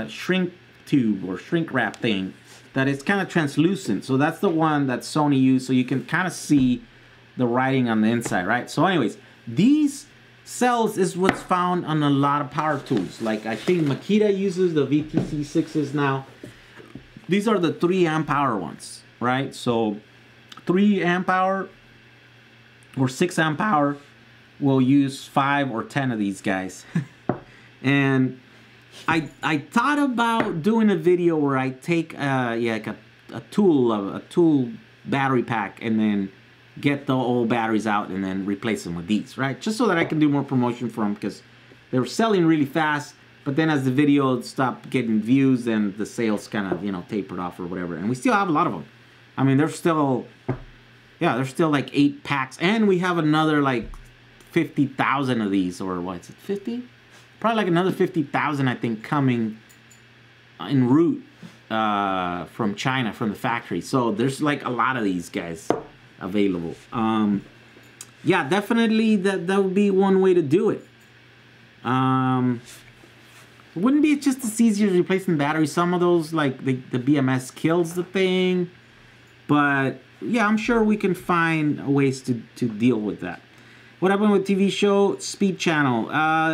shrink tube or shrink wrap thing that is kind of translucent. So that's the one that Sony used, so you can kind of see the writing on the inside, right? So anyways, these cells is what's found on a lot of power tools. Like I think Makita uses the VTC 6s now. These are the 3 amp hour ones, right? So 3 amp hour or 6 amp hour will use 5 or 10 of these guys. And I thought about doing a video where I take like a tool battery pack and then get the old batteries out and then replace them with these, right? Just so that I can do more promotion for them, because they were selling really fast. But then as the video stopped getting views, then the sales kind of, you know, tapered off or whatever. And we still have a lot of them. I mean, there's still, yeah, there's still like 8 packs. And we have another like 50,000 of these, or what is it, 50? Probably like another 50,000, I think, coming en route from China, from the factory. So there's like a lot of these guys available. Yeah, definitely that would be one way to do it. Wouldn't be just as easy as replacing batteries. Some of those, like the BMS kills the thing. But yeah, I'm sure we can find ways to deal with that. What happened with TV show Speed Channel?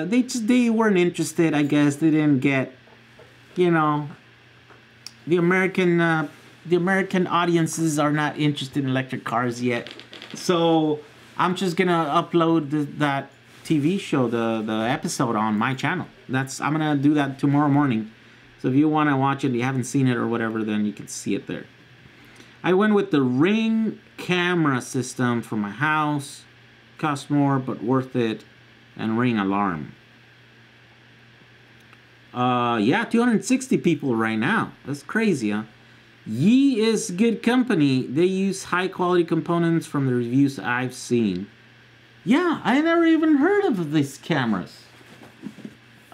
They weren't interested, I guess. They didn't get, you know, the American audiences are not interested in electric cars yet. So I'm just gonna upload that TV show, the episode on my channel. I'm gonna do that tomorrow morning. So if you want to watch it, you haven't seen it or whatever, then you can see it there. I went with the Ring camera system for my house. Cost more, but worth it. And Ring alarm. Yeah, 260 people right now. That's crazy, huh? Yi is good company. They use high quality components from the reviews I've seen. Yeah, I never even heard of these cameras.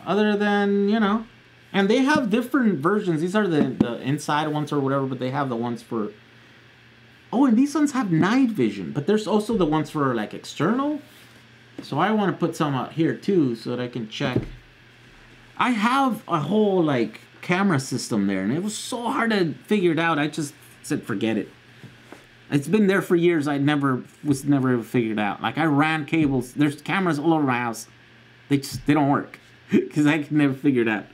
Other than, you know. And they have different versions. These are the inside ones or whatever, but they have the ones for... Oh, and these ones have night vision. But there's also the ones for, like, external. So I want to put some out here, too, so that I can check. I have a whole, like, camera system there. And it was so hard to figure it out. I just said, forget it. It's been there for years. I was never able to figure it out. Like, I ran cables. There's cameras all over my house. They don't work. Because I can never figure it out.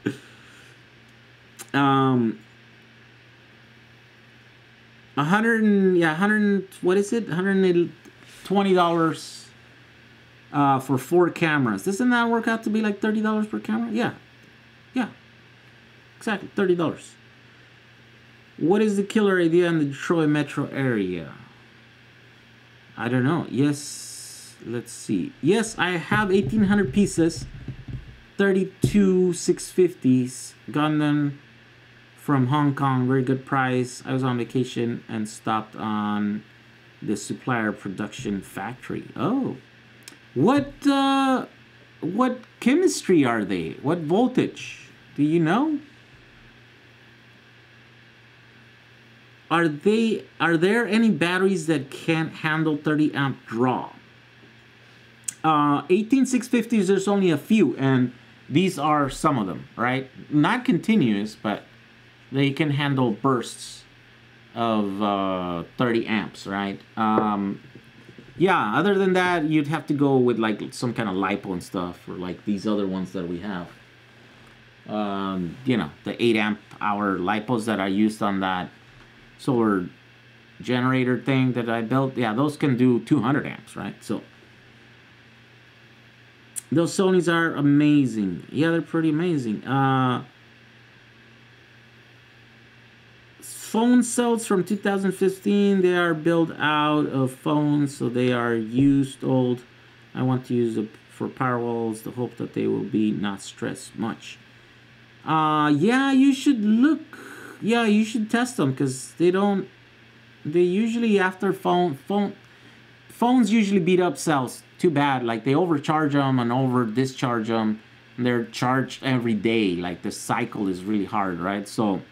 100, what is it? $120 for 4 cameras. Doesn't that work out to be like $30 per camera? Yeah. Yeah. Exactly, $30. What is the killer idea in the Detroit metro area? I don't know. Yes, let's see. Yes, I have 1,800 pieces. 32 650s. Got them from Hong Kong. Very good price. I was on vacation and stopped on the supplier production factory. Oh. What chemistry are they? What voltage? Do you know? Are there any batteries that can't handle 30 amp draw? 18650s, there's only a few, and these are some of them, right? Not continuous, but they can handle bursts of 30 amps, right? Yeah, other than that, you'd have to go with like some kind of LiPo and stuff, or like these other ones that we have. You know, the 8 amp hour LiPos that I used on that solar generator thing that I built. Yeah, those can do 200 amps, right? So those Sonys are amazing. Yeah, they're pretty amazing. Phone cells from 2015. They are built out of phones, so they are used old. I want to use it for power walls. The hope that they will be not stressed much. Yeah, you should look. Yeah, you should test them because they usually after phones usually beat up cells too bad. Like they overcharge them and over discharge them. And they're charged every day. Like the cycle is really hard, right? So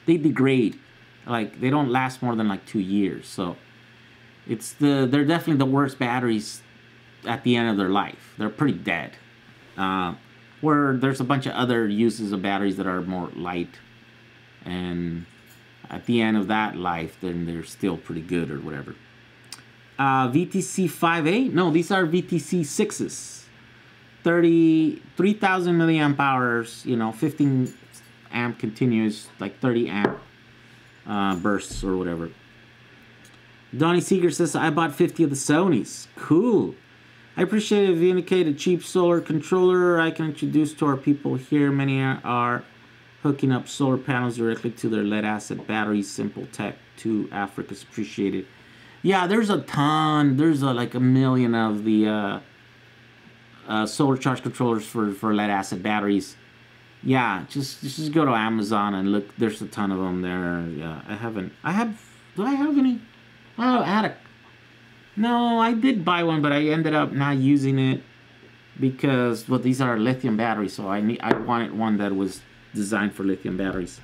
they degrade. Like they don't last more than like 2 years. So they're definitely the worst batteries at the end of their life. They're pretty dead. Where there's a bunch of other uses of batteries that are more light. And at the end of that life, then they're still pretty good or whatever. VTC 5A? No, these are VTC 6s. 3,000 milliamp hours, you know, 15 amp continuous, like 30 amp bursts or whatever. Donnie Seeger says, I bought 50 of the Sonys. Cool. I appreciate it if you indicate a cheap solar controller I can introduce to our people here. Many are hooking up solar panels directly to their lead acid batteries. Simple tech to Africa's appreciated. Yeah, there's a ton. There's like a million of the solar charge controllers for lead acid batteries. Yeah, just go to Amazon and look. There's a ton of them there. Yeah, do I have any? Oh, I had a. No, I did buy one, but I ended up not using it because, well, these are lithium batteries, so I wanted one that was designed for lithium batteries.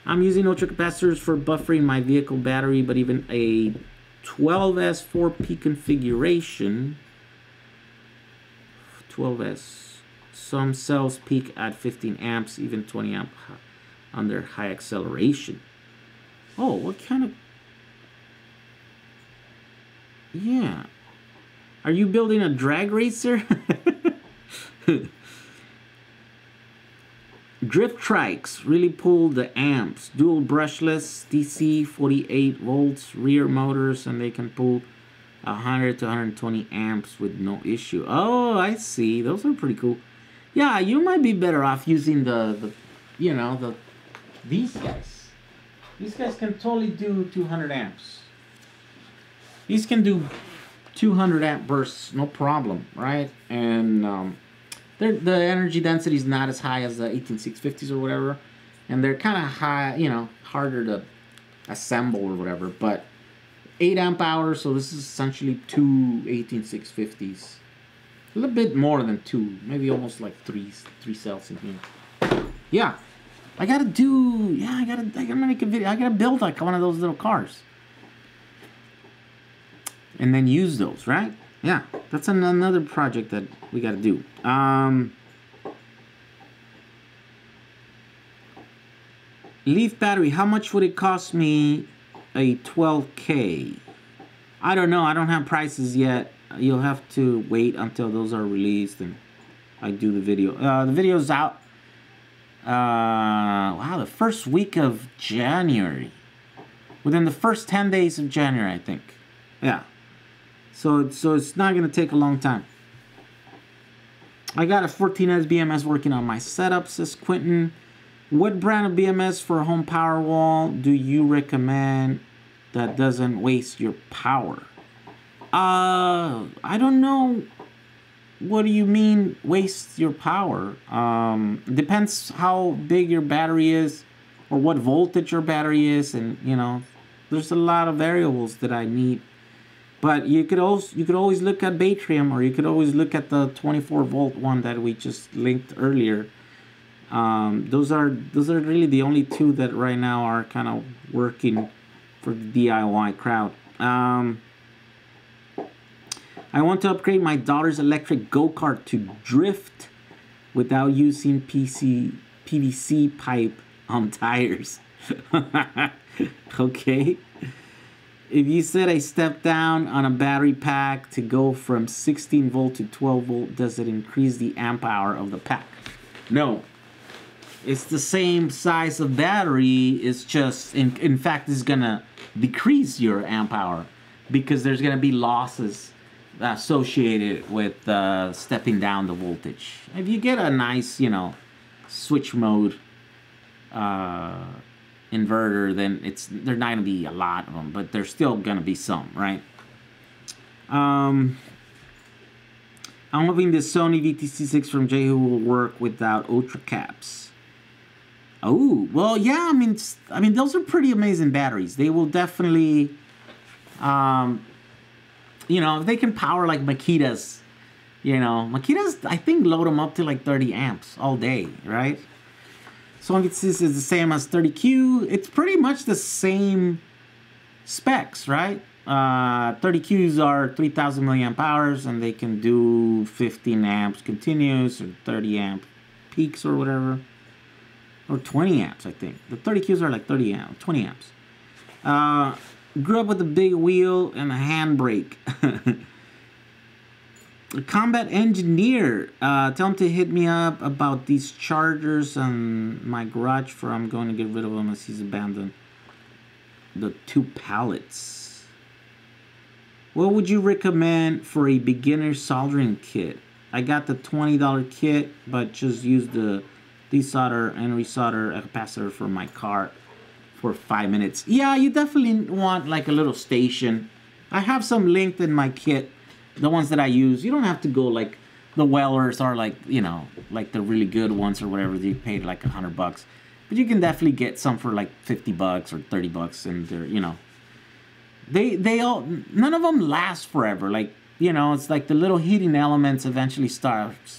I'm using ultracapacitors for buffering my vehicle battery, but even a 12S 4P configuration, 12S, some cells peak at 15 amps, even 20 amp under high acceleration. Oh, what kind of... Yeah. Are you building a drag racer? Drift trikes really pull the amps. Dual brushless DC 48 volts rear motors, and they can pull 100 to 120 amps with no issue. Oh, I see. Those are pretty cool. Yeah, you might be better off using these guys. These guys can totally do 200 amps. These can do 200 amp bursts, no problem, right? And the energy density is not as high as the 18650s or whatever, and they're kind of high, harder to assemble or whatever. But 8 amp hours, so this is essentially 2 18650s. A little bit more than 2, maybe almost like three cells in here. Yeah, I gotta make a video. I gotta build like one of those little cars, and then use those, right? Yeah, that's another project that we gotta do. Leaf battery, how much would it cost me a 12K? I don't know. I don't have prices yet. You'll have to wait until those are released and I do the video. The video's out. Wow, the first week of January. Within the first 10 days of January, I think. Yeah. So it's not going to take a long time. I got a 14S BMS working on my setup, says Quentin. What brand of BMS for a home power wall do you recommend that doesn't waste your power? I don't know. What do you mean waste your power? Depends how big your battery is or what voltage your battery is, and there's a lot of variables that I need. But you could always look at Batrium, or you could always look at the 24 volt one that we just linked earlier. Those are really the only two that right now are kind of working for the DIY crowd. I want to upgrade my daughter's electric go-kart to drift without using PVC pipe on tires. Okay. If you said I step down on a battery pack to go from 16 volt to 12 volt, does it increase the amp hour of the pack? No. It's the same size of battery. It's just, in fact, it's going to decrease your amp hour because there's going to be losses associated with stepping down the voltage. If you get a nice, switch mode inverter, then there's not going to be a lot of them, but there's still going to be some, right? I'm hoping the Sony VTC6 from Jehu will work without ultra caps. Oh, well, yeah, I mean, those are pretty amazing batteries. They will definitely, if they can power like Makitas, Makitas, I think, load them up to like 30 amps all day, right? So this is the same as 30Q. It's pretty much the same specs, right? 30Qs are 3,000 milliamp hours, and they can do 15 amps continuous or 30 amp peaks or whatever. Or 20 amps, I think. The 30Qs are like 20 amps. Grew up with a big wheel and a handbrake. A combat engineer. Tell him to hit me up about these chargers on my garage, for I'm going to get rid of them as he's abandoned the 2 pallets. What would you recommend for a beginner soldering kit? I got the $20 kit, but just use the desolder and resolder a capacitor for my car for 5 minutes. Yeah, you definitely want like a little station. I have some linked in my kit, the ones that I use. You don't have to go like the Wellers are, like, like the really good ones or whatever. They paid like $100, but you can definitely get some for like $50 or $30, and they're they all, none of them last forever. Like, it's like the little heating elements eventually starts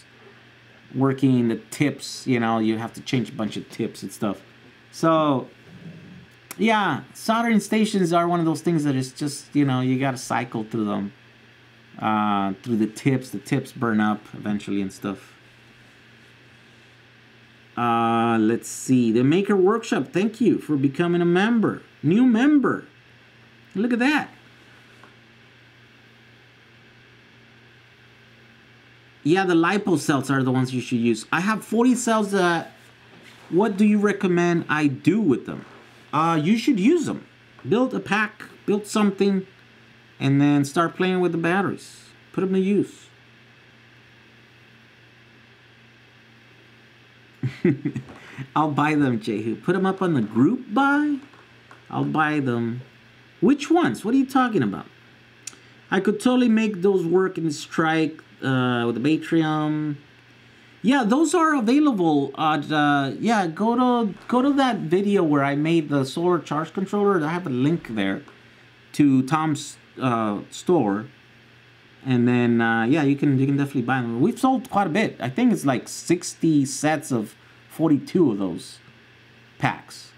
working, the tips, you have to change a bunch of tips and stuff. So Yeah, soldering stations are one of those things that is just, you know, you got to cycle through them. Through the tips. The tips burn up eventually and stuff. Let's see. The Maker Workshop, thank you for becoming a member. New member. Look at that. Yeah, the lipo cells are the ones you should use. I have 40 cells that... What do you recommend I do with them? You should use them. Build a pack, build something, and then start playing with the batteries. Put them to use. I'll buy them, Jehu. Put them up on the group buy? I'll buy them. Which ones? What are you talking about? I could totally make those work in Strike with the Batrium. Yeah, those are available. Yeah, go to that video where I made the solar charge controller. I have a link there to Tom's store, and then yeah, you can definitely buy them. We've sold quite a bit. I think it's like 60 sets of 42 of those packs.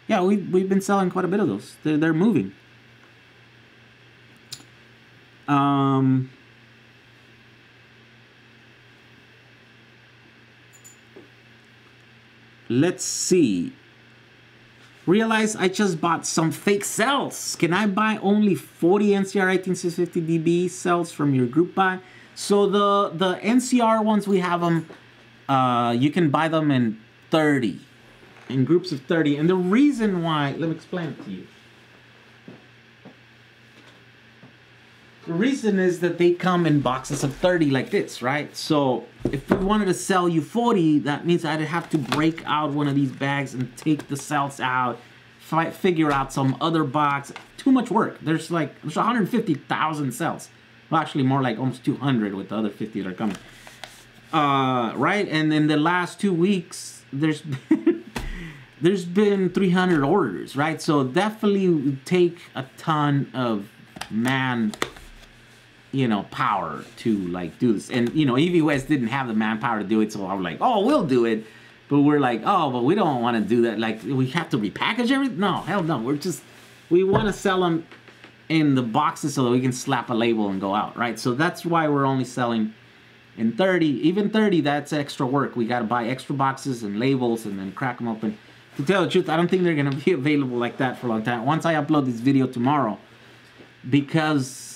Yeah, we've been selling quite a bit of those. They're moving. Let's see. Realize I just bought some fake cells. Can I buy only 40 NCR 18650 dB cells from your group buy? So the NCR ones, we have them, you can buy them in 30, in groups of 30. And the reason why, let me explain it to you. The reason is that they come in boxes of 30 like this, right? So if we wanted to sell you 40, that means I'd have to break out one of these bags and take the cells out, figure out some other box. Too much work. There's 150,000 cells. Well, actually more like almost 200 with the other 50 that are coming. Right? And in the last 2 weeks, there's been 300 orders, right? So definitely would take a ton of power to like do this. And EV West didn't have the manpower to do it, so I was like, oh, we'll do it. But we're like, oh, but we don't want to do that. Like, we have to repackage everything? No, hell no. We want to sell them in the boxes so that we can slap a label and go out, right? So that's why we're only selling in 30. Even 30, that's extra work. We got to buy extra boxes and labels and then crack them open. To tell the truth, I don't think they're going to be available like that for a long time. Once I upload this video tomorrow, because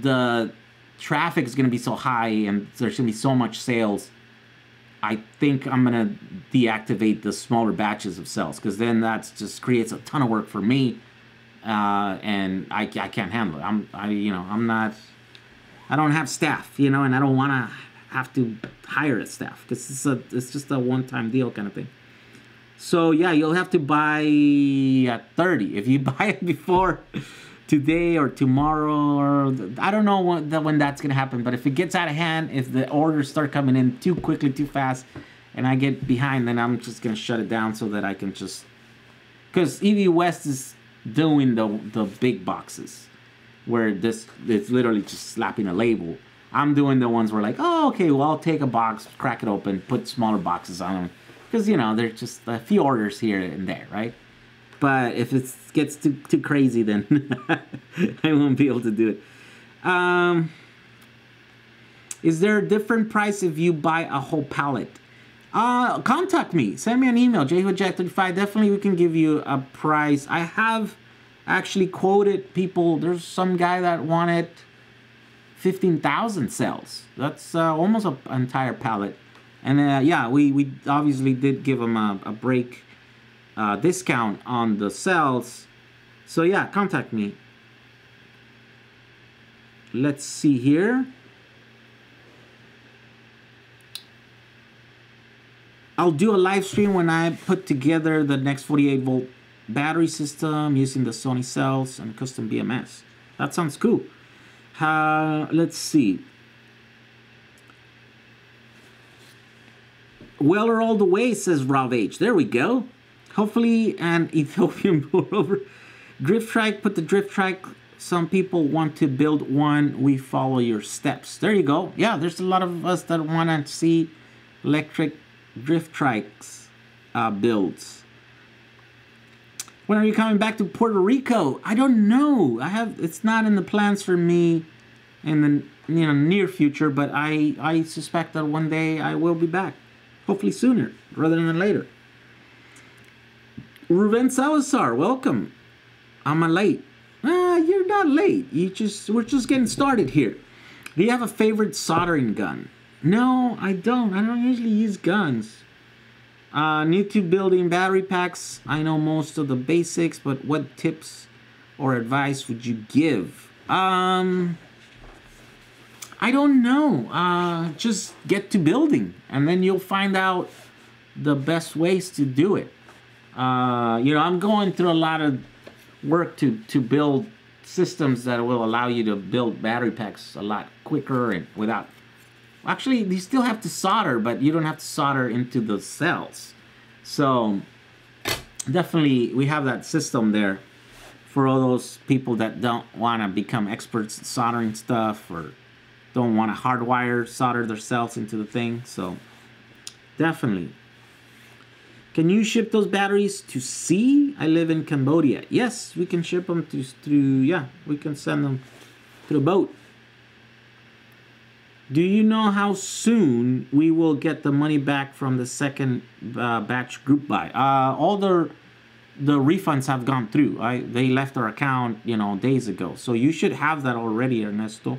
the traffic is going to be so high and there's going to be so much sales, I think I'm going to deactivate the smaller batches of cells, because then that just creates a ton of work for me, and I can't handle it. I don't have staff, and I don't want to have to hire a staff, because it's just a one-time deal kind of thing. So yeah, you'll have to buy at 30. If you buy it before today or tomorrow, or I don't know when that's gonna happen, but if it gets out of hand, if the orders start coming in too quickly, too fast, and I get behind, then I'm just gonna shut it down so that I can just, because EV West is doing the big boxes where it's literally just slapping a label. I'm doing the ones where like, oh, okay, well, I'll take a box, crack it open, put smaller boxes on them, because there's just a few orders here and there, right? But if it gets too crazy, then I won't be able to do it. Is there a different price if you buy a whole pallet? Contact me. Send me an email, jhojack35. Definitely we can give you a price. I have actually quoted people. There's some guy that wanted 15,000 cells. That's almost an entire pallet. And yeah, we obviously did give him a break discount on the cells. So yeah, contact me. Let's see here. I'll do a live stream when I put together the next 48-volt battery system using the Sony cells and custom BMS. That sounds cool. Let's see. Weller all the way, says Rob H. There we go. Hopefully an Ethiopian pullover. Drift trike, put the drift trike. Some people want to build one. We follow your steps. There you go. Yeah, there's a lot of us that want to see electric drift trikes builds. When are you coming back to Puerto Rico? I don't know. It's not in the plans for me in the near future, but I suspect that one day I will be back. Hopefully sooner rather than later. Ruben Salazar, welcome. I'm late. You're not late. We're just getting started here. Do you have a favorite soldering gun? No, I don't. I don't usually use guns. New to building battery packs. I know most of the basics, but what tips or advice would you give? I don't know. Just get to building, and then you'll find out the best ways to do it. I'm going through a lot of work to build systems that will allow you to build battery packs a lot quicker and without... Actually, you still have to solder, but you don't have to solder into the cells. So, definitely, we have that system there for all those people that don't want to become experts at soldering stuff or don't want to hardwire solder their cells into the thing. So, definitely. Can you ship those batteries to sea? I live in Cambodia. Yes, we can ship them we can send them to the boat. Do you know how soon we will get the money back from the second batch group buy? All the refunds have gone through. They left our account, days ago. So you should have that already, Ernesto.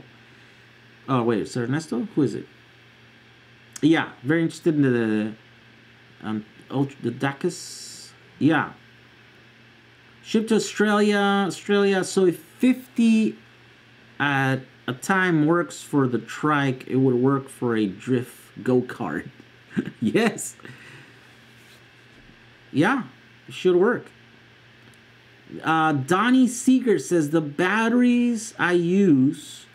Oh, wait, is it Ernesto? Who is it? Yeah, very interested in the DACUS. Yeah. Shipped to Australia. So if 50 at a time works for the trike, it would work for a drift go-kart. Yes. Yeah, it should work. Donnie Seeger says the batteries I use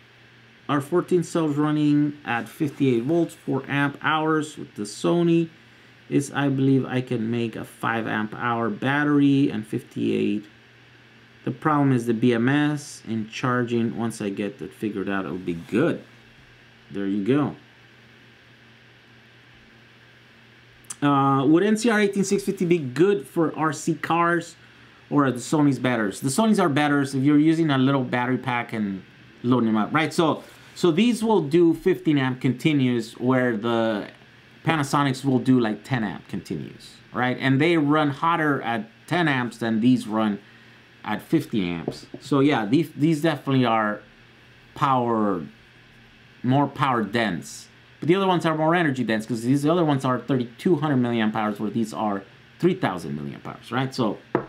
are 14 cells running at 58 volts, 4 amp hours. With the Sony I believe I can make a 5 amp hour battery and 58. The problem is the BMS and charging. Once I get that figured out, it'll be good. There you go. Would NCR 18650 be good for RC cars or the Sony's better? The Sony's are better if you're using a little battery pack and loading them up, right? So these will do 15 amp continuous, where the Panasonics will do like 10 amp continuous, right? And they run hotter at 10 amps than these run at 50 amps. So yeah, these definitely are more power dense. But the other ones are more energy dense because these other ones are 3,200 milliamp hours, where these are 3,000 milliamp hours, right? So it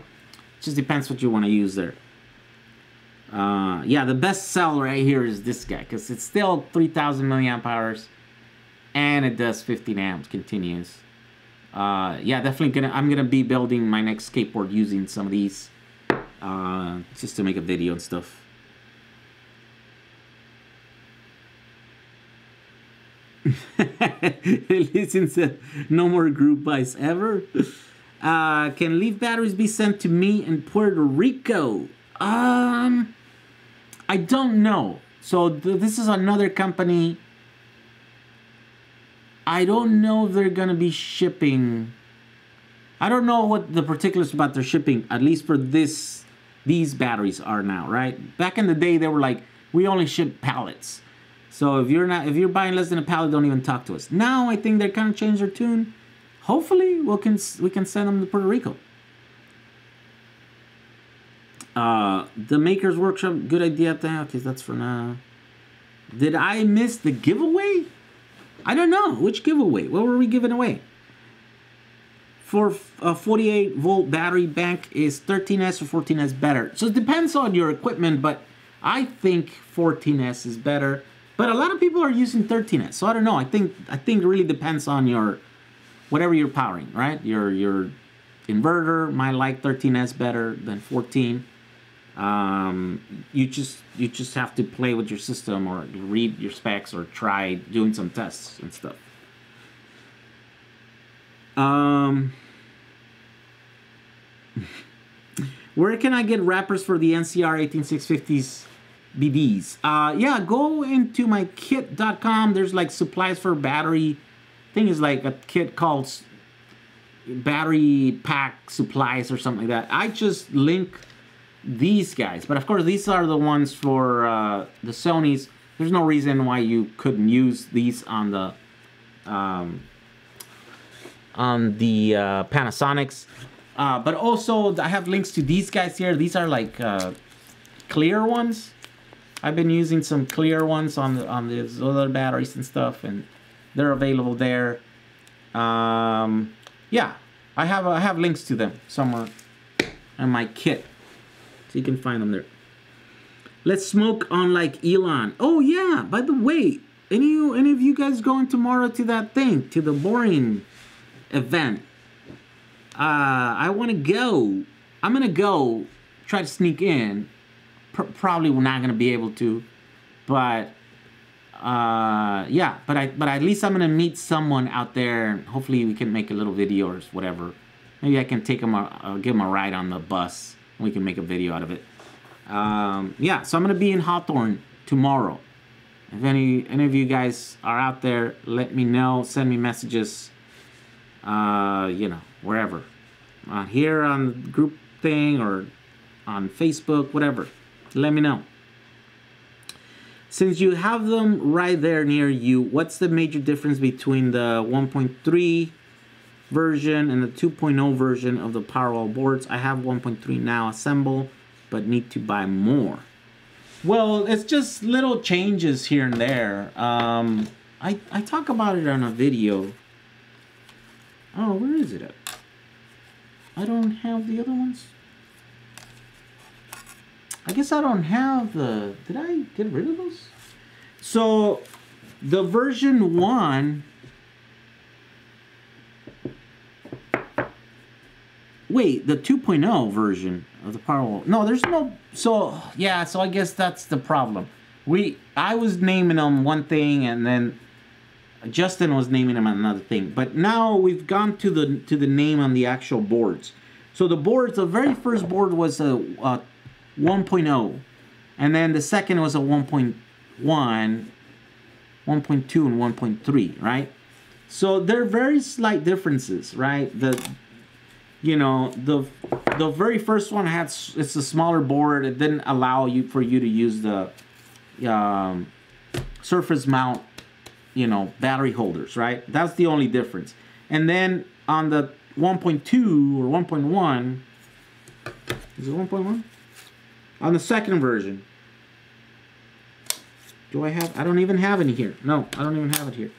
just depends what you want to use there. Yeah, the best cell right here is this guy because it's still 3,000 milliamp hours. And it does 15 amps continuous. Yeah, definitely I'm gonna be building my next skateboard using some of these, just to make a video and stuff. Listen to no more group buys ever. Can leaf batteries be sent to me in Puerto Rico? I don't know. So this is another company. I don't know if they're going to be shipping. I don't know what the particulars about their shipping, at least for these batteries are now, right? Back in the day, they were like, we only ship pallets. So if you're buying less than a pallet, don't even talk to us. Now I think they're kind of changed their tune. Hopefully we can send them to Puerto Rico. The Maker's Workshop, good idea. Okay, that's for now. Did I miss the giveaway? I don't know. Which giveaway? What were we giving away? For a 48 volt battery bank, is 13S or 14S better? So it depends on your equipment, but I think 14S is better. But a lot of people are using 13S, so I don't know. I think it really depends on your whatever you're powering, right? Your inverter might like 13S better than 14. You just have to play with your system or read your specs or try doing some tests and stuff. Where can I get wrappers for the NCR 18650s BBs? Yeah, go into my kit.com. There's like supplies for battery. I think it's like a kit called battery pack supplies or something like that, I just link these guys. But of course, these are the ones for the Sonys. There's no reason why you couldn't use these on the Panasonics. But also, I have links to these guys here. These are like clear ones. I've been using some clear ones on these other batteries and stuff, and they're available there. Yeah, I have links to them somewhere in my kit, so you can find them there. Let's smoke on like Elon. Oh yeah, by the way, any of you guys going tomorrow to that thing, to the boring event? I want to go. I'm gonna go try to sneak in. Probably we're not gonna be able to, but yeah. But at least I'm gonna meet someone out there, and hopefully we can make a little video or whatever. Maybe I can take him, give him a ride on the bus, and we can make a video out of it. Yeah, so I'm gonna be in Hawthorne tomorrow. If any of you guys are out there, let me know. Send me messages. You know, wherever, here on the group thing or on Facebook, whatever. Let me know. Since you have them right there near you, what's the major difference between the 1.3 version and the 2.0 version of the Powerwall boards? I have 1.3 now assembled, but need to buy more. Well, it's just little changes here and there. I talk about it on a video. Oh, where is it at? I don't have the other ones. I guess I don't have the... Did I get rid of those? So, the version 1... Wait, the 2.0 version of the Powerwall. No, there's no... So, yeah, so I guess that's the problem. I was naming them one thing, and then Justin was naming them another thing. But now we've gone to the name on the actual boards. So the boards, the very first board was a 1.0, and then the second was a 1.1, 1.2, and 1.3, right? So they're very slight differences, right? You know, the very first one it's a smaller board. It didn't allow for you to use the surface mount, you know, battery holders, right? That's the only difference. And then on the 1.2 or 1.1, is it 1.1? On the second version, I don't even have any here. No, I don't even have it here.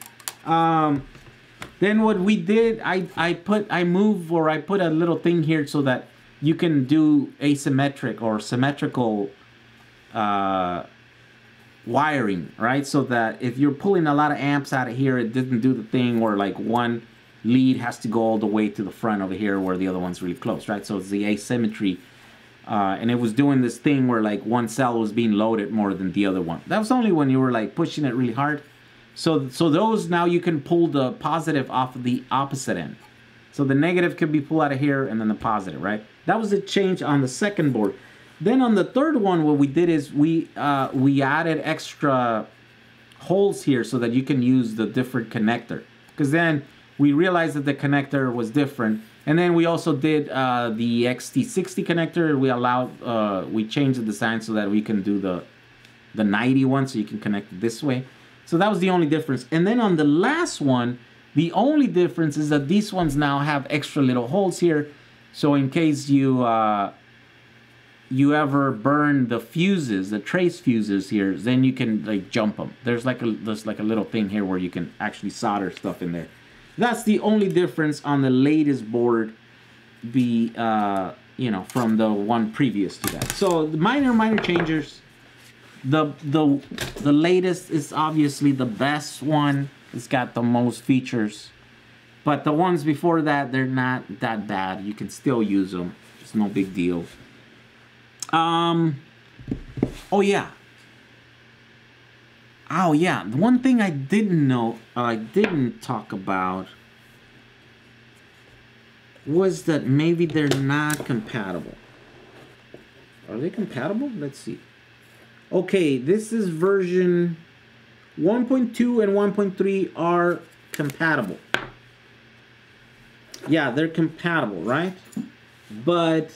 Then what we did, I put a little thing here so that you can do asymmetric or symmetrical wiring, right? So that if you're pulling a lot of amps out of here, it didn't do the thing where like one lead has to go all the way to the front over here where the other one's really close, right? So it's the asymmetry. And it was doing this thing where like one cell was being loaded more than the other one. That was only when you were like pushing it really hard. So those, now you can pull the positive off of the opposite end. So the negative could be pulled out of here and then the positive, right? That was a change on the second board. Then on the third one, what we did is we added extra holes here so that you can use the different connector. Because then we realized that the connector was different. And then we also did the XT60 connector. We changed the design so that we can do the 90 one, so you can connect it this way. So that was the only difference. And then on the last one, the only difference is that these ones now have extra little holes here. So in case you ever burn the fuses, the trace fuses here, then you can like jump them. There's like a little thing here where you can actually solder stuff in there. That's the only difference on the latest board, you know, from the one previous to that. So the minor changes. The latest is obviously the best one. It's got the most features. But the ones before that, they're not that bad. You can still use them. It's no big deal. Oh yeah. Oh yeah. The one thing I didn't talk about was that maybe they're not compatible. Are they compatible? Let's see. Okay, this is version 1.2 and 1.3 are compatible. yeah, they're compatible, right? But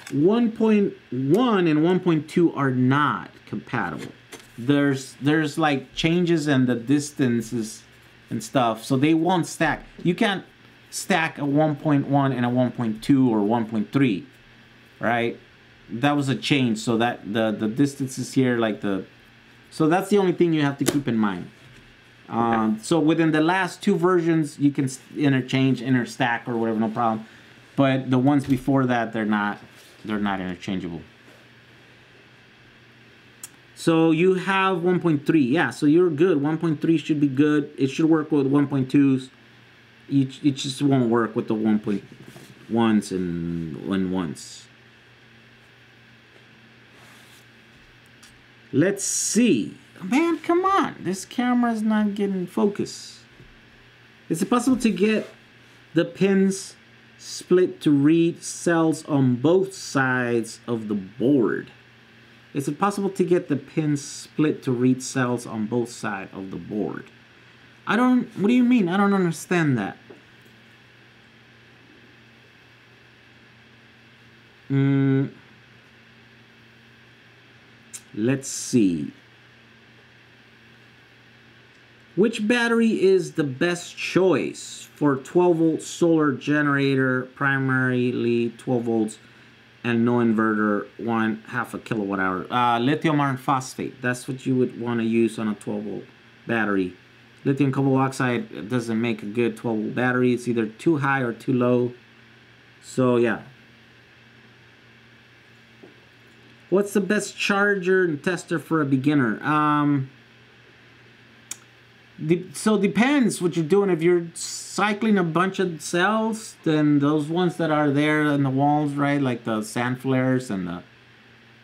1.1 and 1.2 are not compatible. There's like changes in the distances and stuff, so they won't stack. You can't stack a 1.1 and a 1.2 or 1.3, right? That was a change, so that the distances here, like so that's the only thing you have to keep in mind. So within the last two versions, you can interchange, interstack, or whatever, no problem. But the ones before that, they're not interchangeable. So you have 1.3, yeah. So you're good. 1.3 should be good. It should work with 1.2s. It just won't work with the 1.1s and 1.1s. Let's see. Man, come on. This camera is not getting focus. Is it possible to get the pins split to read cells on both sides of the board? Is it possible to get the pins split to read cells on both sides of the board? What do you mean? I don't understand that. Let's see. Which battery is the best choice for 12-volt solar generator, primarily 12 volts, and no inverter, 1/2 kilowatt hour? Lithium iron phosphate. That's what you would want to use on a 12-volt battery. Lithium cobalt oxide doesn't make a good 12-volt battery. It's either too high or too low. So yeah. What's the best charger and tester for a beginner? So depends what you're doing. If you're cycling a bunch of cells, then those ones that are there in the walls, right, like the sand flares and the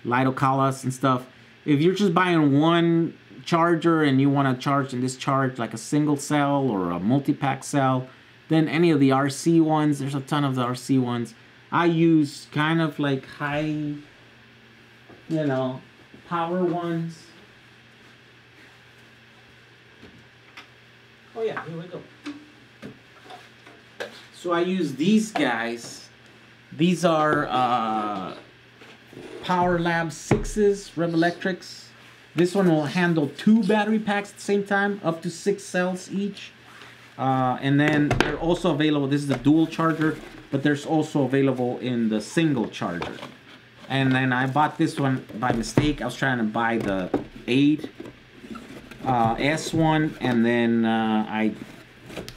lidocalas and stuff. If you're just buying one charger and you want to charge and discharge like a single cell or a multi-pack cell, then any of the RC ones, there's a ton of the RC ones. I use kind of like high, power ones. Oh yeah, here we go. So I use these guys. These are Power Lab 6s, Rev Electrics. This one will handle 2 battery packs at the same time, up to 6 cells each. And then they're also available, this is a dual charger, but there's also available in the single charger. And then I bought this one by mistake. I was trying to buy the 8 S1, and then I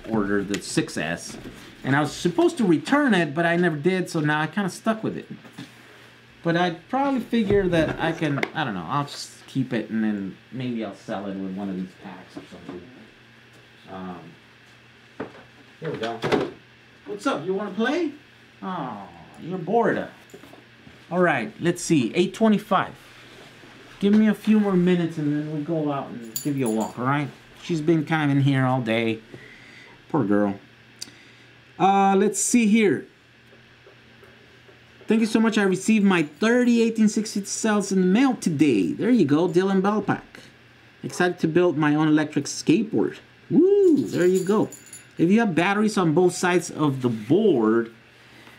ordered the 6S. And I was supposed to return it, but I never did, so now I kind of stuck with it. But I probably figure that I can, I don't know, I'll just keep it, and then maybe I'll sell it with one of these packs or something. Here we go. What's up? You want to play? Oh, you're bored. All right, let's see. 8:25. Give me a few more minutes, and then we'll go out and give you a walk, all right? She's been kind of in here all day. Poor girl. Let's see here. Thank you so much. I received my 30 1860 cells in the mail today. There you go, Dylan Bellpack. Excited to build my own electric skateboard. Woo, there you go. If you have batteries on both sides of the board,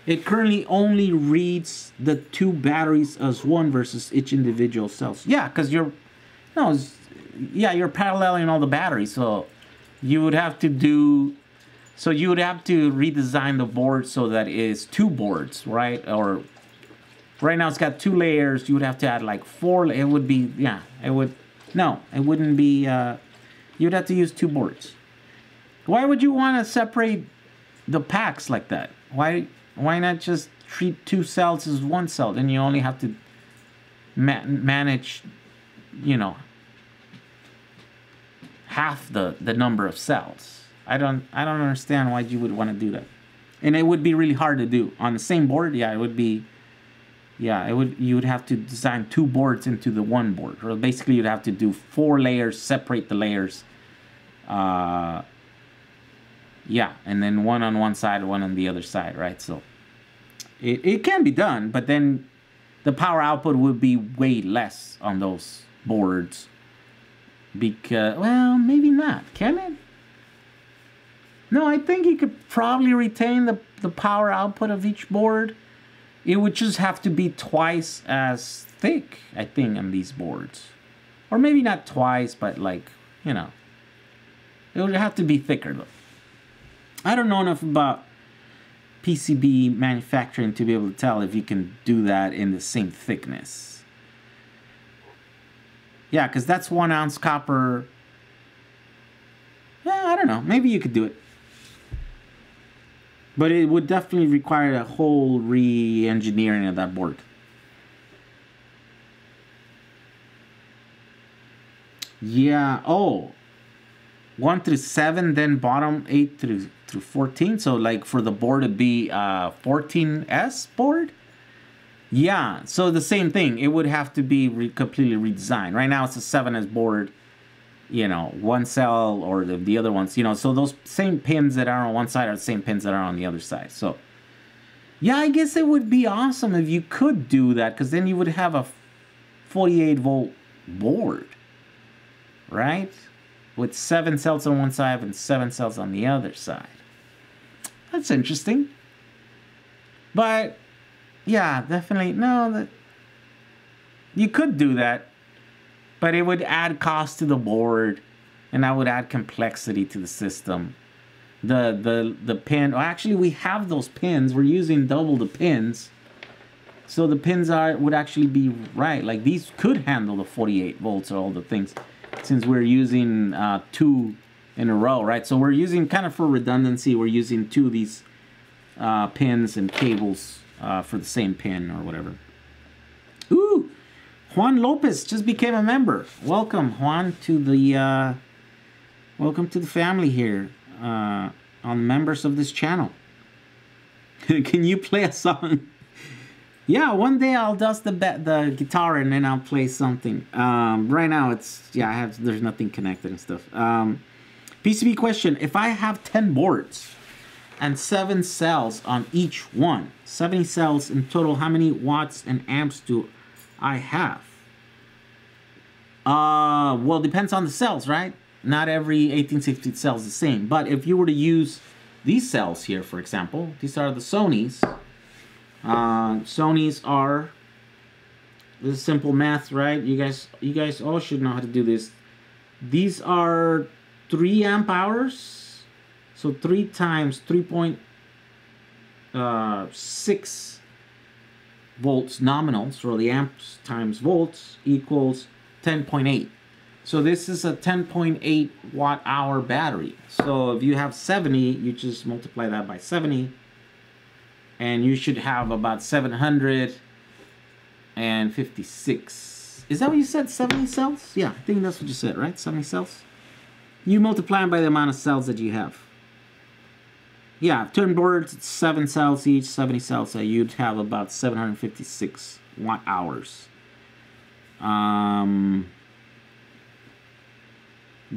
it currently only reads the 2 batteries as one versus each individual cells. Yeah, because you're paralleling all the batteries, so you would have to redesign the board so that it is 2 boards, right? Or right now it's got 2 layers. You would have to add like 4. It would be, yeah, it would, no, it wouldn't be, you'd have to use 2 boards. Why would you want to separate the packs like that? Why not just treat 2 cells as 1 cell? Then you only have to manage, half the number of cells. I don't understand why you would want to do that. And it would be really hard to do on the same board. Yeah, it would be. Yeah, you would have to design 2 boards into the 1 board. Or basically, you'd have to do 4 layers, separate the layers. Yeah, and then 1 on one side, 1 on the other side, right? So it can be done, but then the power output would be way less on those boards. Because, well, maybe not. Can it? No, I think you could probably retain the power output of each board. It would just have to be twice as thick, I think, on these boards. Or maybe not twice, but like, you know, it would have to be thicker though. I don't know enough about PCB manufacturing to be able to tell if you can do that in the same thickness. Yeah, because that's 1 ounce copper. Yeah, I don't know. Maybe you could do it. But it would definitely require a whole re-engineering of that board. Yeah. Oh, 1 through 7, then bottom 8 through 14. So like for the board to be 14S board. Yeah. So the same thing. It would have to be completely redesigned. Right now it's a 7S board. You know, one cell or the other ones, you know, so those same pins that are on one side are the same pins that are on the other side. So, yeah, I guess it would be awesome if you could do that, because then you would have a 48-volt board, right? With 7 cells on one side and 7 cells on the other side. That's interesting. But, yeah, definitely, no, you could do that. But it would add cost to the board, and that would add complexity to the system. The pin, well, actually we have those pins. We're using double the pins. So the pins would actually be right. Like these could handle the 48 volts or all the things, since we're using 2 in a row, right? So we're using, kind of for redundancy, we're using 2 of these pins and cables for the same pin or whatever. Ooh! Juan Lopez just became a member. Welcome, Juan, to the family here. On members of this channel. Can you play a song? Yeah, one day I'll dust the guitar and then I'll play something. Right now it's, yeah, there's nothing connected and stuff. PCB question: if I have 10 boards and 7 cells on each one, 70 cells in total, how many watts and amps do I have? Well, depends on the cells, right? Not every 1860 cell is the same. But if you were to use these cells here, for example, these are the Sonys. Sonys are, this is simple math, right? You guys all should know how to do this. These are 3 amp hours. So 3 times 3.6 volts nominal, so the amps times volts equals 10.8. So this is a 10.8 watt hour battery. So if you have 70, you just multiply that by 70, and you should have about 756. Is that what you said? 70 cells? Yeah, I think that's what you said, right? 70 cells. You multiply them by the amount of cells that you have. Yeah, turn boards, 7 cells each, 70 cells, so you'd have about 756 watt hours.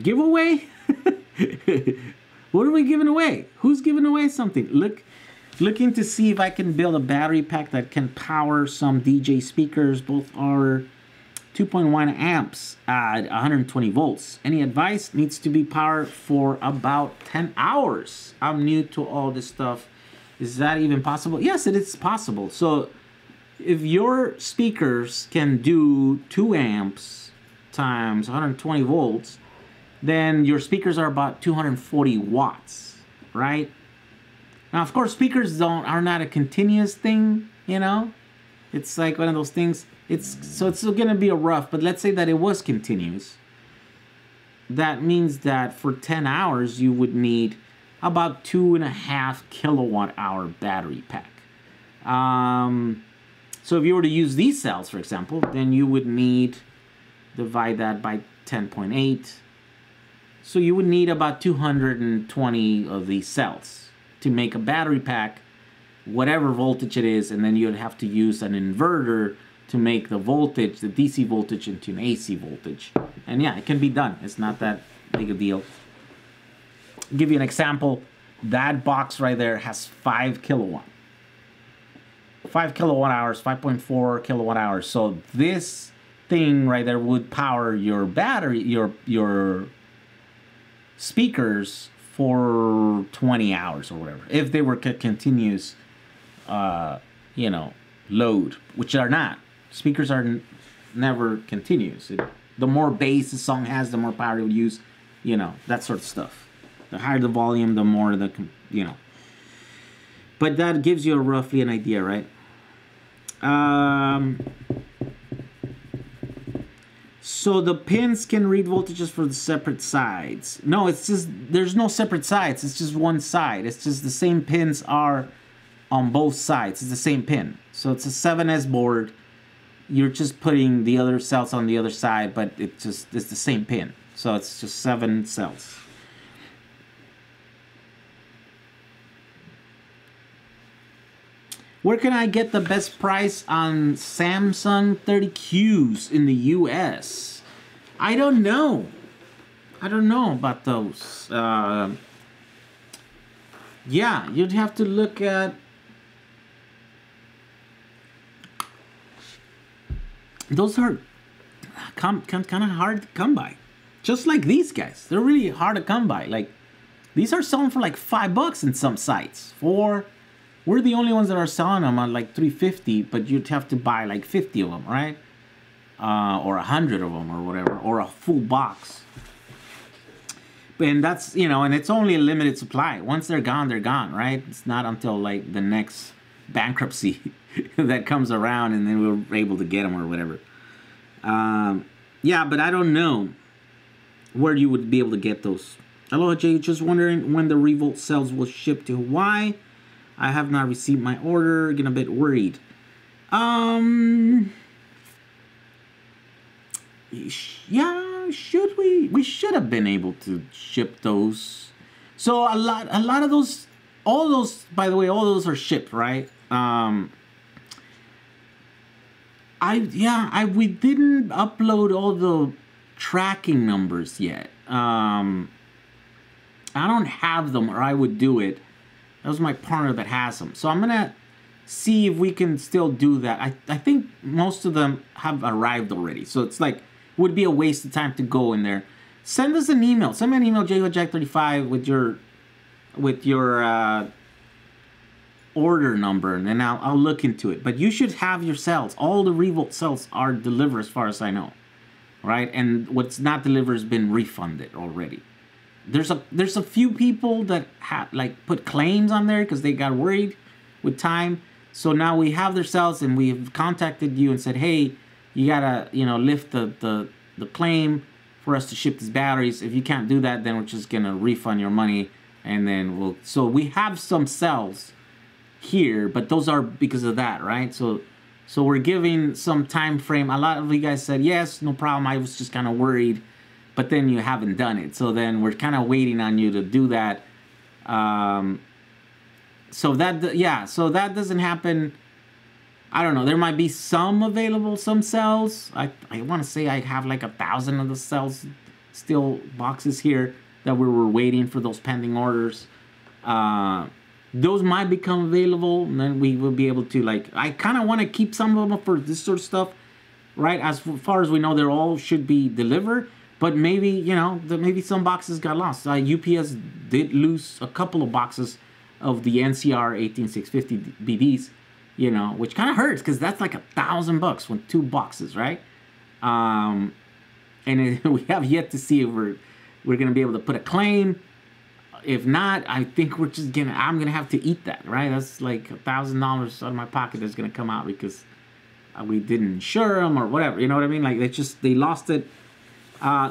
Giveaway? What are we giving away? Who's giving away something? Looking to see if I can build a battery pack that can power some DJ speakers. Both are 2.1 amps at 120 volts. Any advice? Needs to be powered for about 10 hours. I'm new to all this stuff. Is that even possible? Yes, it is possible. So if your speakers can do 2 amps times 120 volts, then your speakers are about 240 watts, right? Now, of course, speakers are not a continuous thing, you know? It's like one of those things. So it's still gonna be a rough, but let's say that it was continuous. That means that for 10 hours, you would need about 2.5 kilowatt hour battery pack. So if you were to use these cells, for example, then you would need, divide that by 10.8. So you would need about 220 of these cells to make a battery pack, whatever voltage it is, and then you'd have to use an inverter to make the voltage, the DC voltage, into an AC voltage. And yeah, it can be done. It's not that big a deal. I'll give you an example. That box right there has 5 kilowatt. 5 kilowatt hours, 5.4 kilowatt hours. So this thing right there would power your battery, your speakers for 20 hours or whatever. If they were continuous, you know, load, which are not. Speakers are never continuous. The more bass the song has, the more power it would use, you know, that sort of stuff. The higher the volume, the more the, you know. But that gives you roughly an idea, right? So the pins can read voltages for the separate sides. No, it's just, there's no separate sides. It's just one side. It's just the same pins are on both sides. It's the same pin. So it's a 7S board. You're just putting the other cells on the other side, but it's the same pin. So it's just 7 cells. Where can I get the best price on Samsung 30Qs in the US? I don't know. I don't know about those. Yeah, you'd have to look at... Those are kind of hard to come by. Just like these guys. They're really hard to come by. Like, these are selling for like $5 in some sites. We're the only ones that are selling them on like $350, but you'd have to buy like 50 of them, right? Or 100 of them or whatever, or a full box. And that's, you know, and it's only a limited supply. Once they're gone, right? It's not until like the next bankruptcy that comes around and then we're able to get them or whatever. Yeah, but I don't know where you would be able to get those. Hello, Jay, just wondering when the Revolt cells will ship to Hawaii. I have not received my order. Getting a bit worried. Yeah, should we? We should have been able to ship those. So a lot of those, all those, by the way, all those are shipped, right? We didn't upload all the tracking numbers yet. I don't have them, or I would do it. That was my partner that has them. So I'm going to see if we can still do that. I think most of them have arrived already. So it's like, would be a waste of time to go in there. Send us an email. Send me an email, JackJack35, with your order number, and then I'll look into it. But you should have your cells. All the Revolt cells are delivered as far as I know. Right? And what's not delivered has been refunded already. There's a few people that have like put claims on there because they got worried with time. So now we have their cells and we've contacted you and said, hey, you gotta, you know, lift the claim for us to ship these batteries. If you can't do that, then we're just gonna refund your money, and then so we have some cells here, but those are because of that, right? So we're giving some time frame. A lot of you guys said yes, no problem. I was just kind of worried. But then you haven't done it. So then we're kind of waiting on you to do that. So that doesn't happen. I don't know. There might be some available, some cells. I want to say I have like 1,000 of the cells, still boxes here that we were waiting for those pending orders. Those might become available, and then we will be able to, like, I kind of want to keep some of them for this sort of stuff, right? As far as we know, they all should be delivered. But maybe, you know, maybe some boxes got lost. UPS did lose a couple of boxes of the NCR 18650 BDs, you know, which kind of hurts because that's like $1,000 with 2 boxes, right? And we have yet to see if we're going to be able to put a claim. If not, I think I'm going to have to eat that, right? That's like $1,000 out of my pocket that's going to come out because we didn't insure them or whatever. You know what I mean? Like they lost it.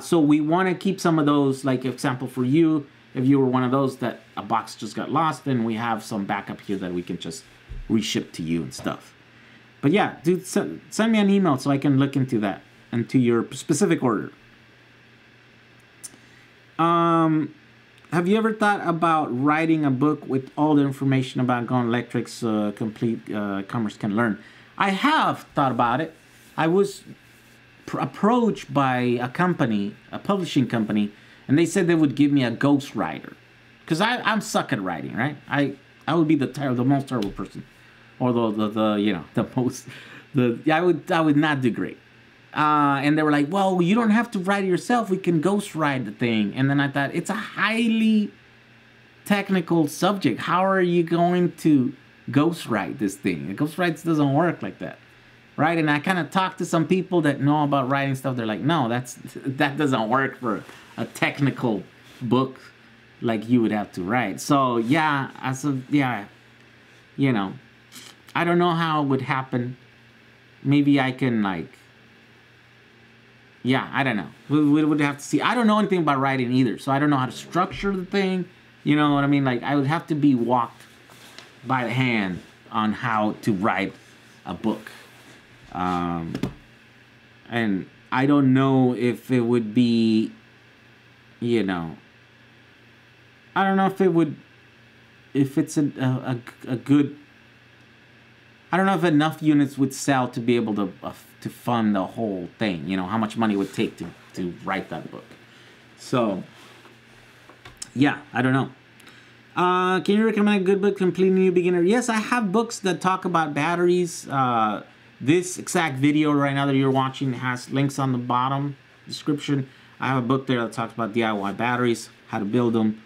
So we want to keep some of those, like example for you, if you were one of those that a box just got lost, then we have some backup here that we can just reship to you and stuff. But yeah, dude, send me an email so I can look into that and to your specific order. Have you ever thought about writing a book with all the information about Going Electric's complete commerce can learn? I have thought about it. I was approached by a company, a publishing company, and they said they would give me a ghostwriter because I'm suck at writing, right? I would be the most terrible person, or I would not do great. And they were like, well, you don't have to write it yourself. We can ghostwrite the thing. And then I thought it's a highly technical subject. How are you going to ghostwrite this thing? Ghostwrites doesn't work like that, right? And I kind of talked to some people that know about writing stuff. They're like, no, that doesn't work for a technical book like you would have to write. So yeah, you know, I don't know how it would happen. Maybe I can I don't know. We would have to see. I don't know anything about writing either, so I don't know how to structure the thing. You know what I mean? Like, I would have to be walked by the hand on how to write a book. And I don't know if it would be, I don't know if it's a good, I don't know if enough units would sell to be able to fund the whole thing. How much money it would take to write that book. So, yeah, I don't know. Can you recommend a good book, Completely New Beginner? Yes, I have books that talk about batteries. This exact video right now that you're watching has links on the bottom description. I have a book there that talks about DIY batteries, how to build them,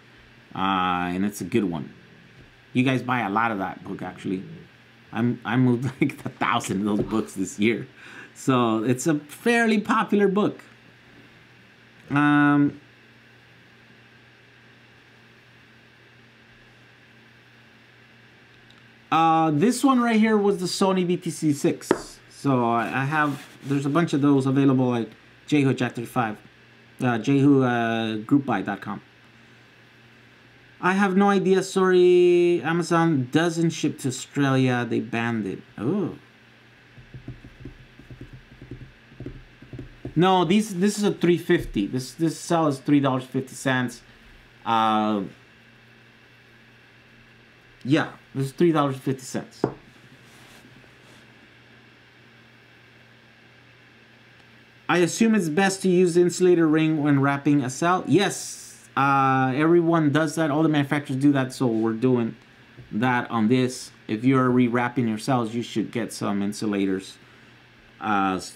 and it's a good one. You guys buy a lot of that book, actually. I moved like 1,000 of those books this year. So it's a fairly popular book. This one right here was the Sony BTC6. So there's a bunch of those available at Jehu Jack35, JehuGroupBuy.com. I have no idea, sorry. Amazon doesn't ship to Australia. They banned it. Oh. No, this is a $3.50. This sell is $3.50. Yeah, this is $3.50. I assume it's best to use the insulator ring when wrapping a cell. Yes. Everyone does that. All the manufacturers do that, so we're doing that on this. If you're rewrapping your cells, you should get some insulators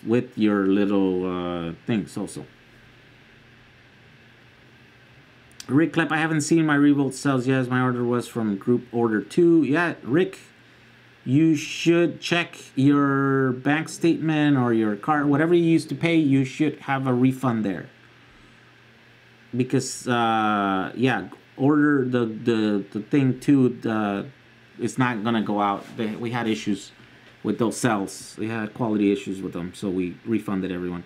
with your little things also. Rick Klepp, I haven't seen my Revolt cells yet, as my order was from group order 2. Yeah, Rick, you should check your bank statement or your card, whatever you used to pay, you should have a refund there. Because yeah, order the thing too. It's not gonna go out. We had issues with those cells. We had quality issues with them, so we refunded everyone.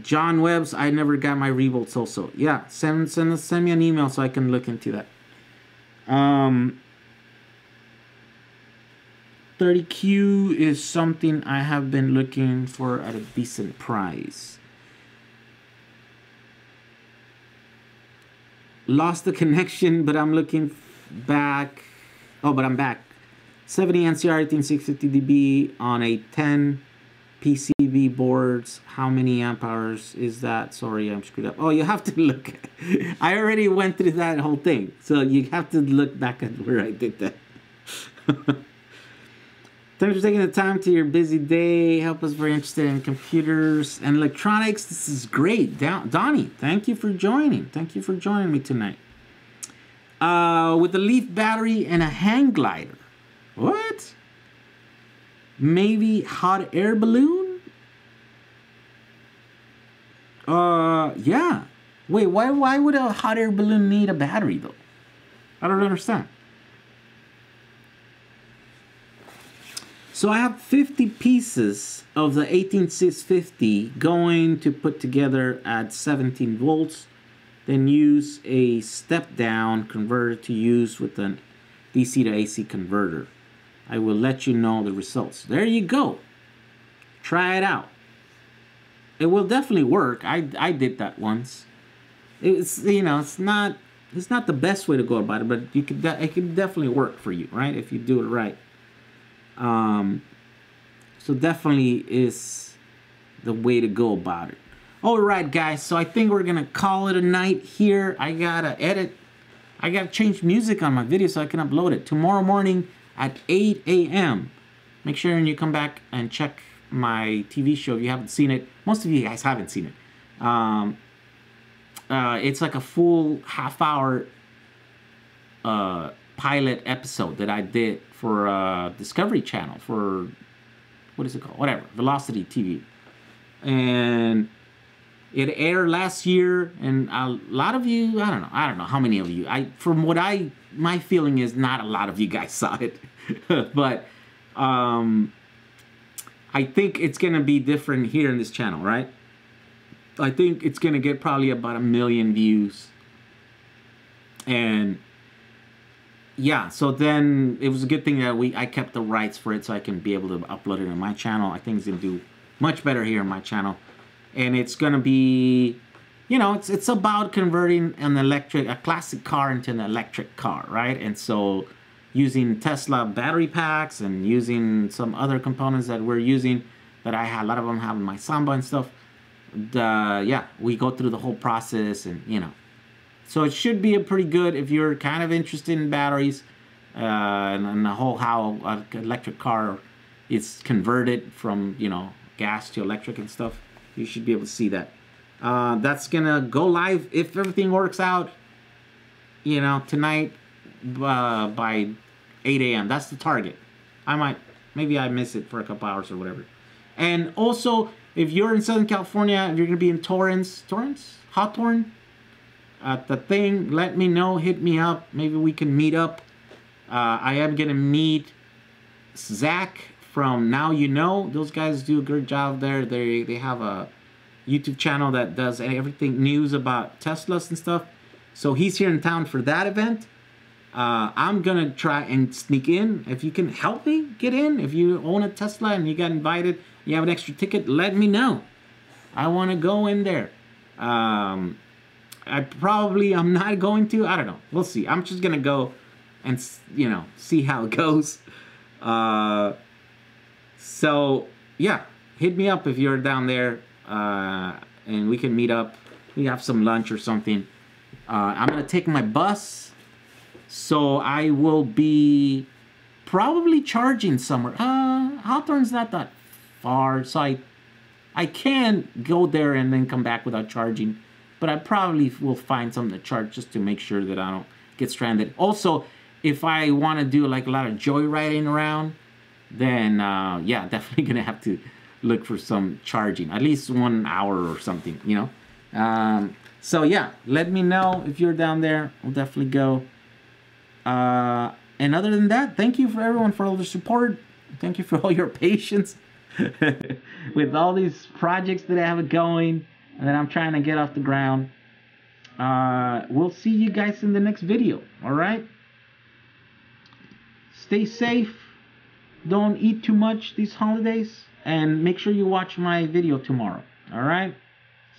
John Webb's, I never got my Revolts also. Yeah, send me an email so I can look into that. 30Q is something I have been looking for at a decent price. Lost the connection, but I'm looking back. Oh, but I'm back. 70 NCR 18650 dB on a 10 PCB boards. How many amp hours is that? Sorry, I'm screwed up. Oh, you have to look. I already went through that whole thing. So you have to look back at where I did that. Thanks for taking the time to your busy day. Help us, very interested in computers and electronics. This is great. Donnie, thank you for joining. Thank you for joining me tonight. With a leaf battery and a hang glider. What? Maybe hot air balloon? Yeah. Wait, why would a hot air balloon need a battery though? I don't understand. So I have 50 pieces of the 18650 going to put together at 17 volts, then use a step down converter to use with an DC to AC converter. I will let you know the results. There you go. Try it out. It will definitely work. I did that once. It's, it's not the best way to go about it, but it can definitely work for you, right? If you do it right. So definitely is the way to go about it. All right, guys. So I think we're gonna call it a night here. I gotta edit. I gotta change music on my video so I can upload it tomorrow morning at 8 a.m. Make sure you come back and check my TV show if you haven't seen it. Most of you guys haven't seen it. it's like a full half-hour pilot episode that I did for Discovery Channel for, what is it called? Whatever, Velocity TV. And it aired last year, and a lot of you, I don't know how many of you, my feeling is not a lot of you guys saw it. But I think it's gonna be different here in this channel, right? I think it's gonna get probably about 1 million views. And yeah, so then it was a good thing that I kept the rights for it so I can be able to upload it on my channel. I think it's gonna do much better here on my channel. And it's gonna be, you know, it's about converting a classic car into an electric car, right? And so using Tesla battery packs and using some other components that we're using, that I had a lot of them have in my Samba and stuff. Yeah, we go through the whole process, and you know, so it should be a pretty good if you're kind of interested in batteries and the whole how an electric car is converted from, you know, gas to electric and stuff. You should be able to see that. That's gonna go live if everything works out, you know, tonight by 8 a.m. That's the target. Maybe I miss it for a couple hours or whatever. And also, if you're in Southern California, if you're gonna be in Hawthorne, at the thing, let me know, hit me up. Maybe we can meet up. I am gonna meet Zach from Now You Know. Those guys do a good job there. They have a YouTube channel that does everything news about Teslas and stuff. So he's here in town for that event. I'm gonna try and sneak in. If you can help me get in, if you own a Tesla and you got invited, you have an extra ticket, let me know. I want to go in there. I'm not going to. I don't know. We'll see. I'm just gonna go and, you know, see how it goes. So yeah, hit me up if you're down there, and we can meet up. We have some lunch or something. I'm gonna take my bus, so I will be probably charging somewhere. Hawthorne's not that far, so I can go there and then come back without charging. But I probably will find something to charge just to make sure that I don't get stranded. Also, if I want to do like a lot of joyriding around, then yeah, definitely gonna have to look for some charging, at least 1 hour or something, you know. So yeah, let me know if you're down there. We'll definitely go. And other than that, thank you for everyone for all the support. Thank you for all your patience with all these projects that I have going and that I'm trying to get off the ground. We'll see you guys in the next video. All right. Stay safe. Don't eat too much these holidays, and make sure you watch my video tomorrow. All right.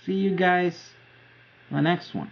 See you guys in the next one.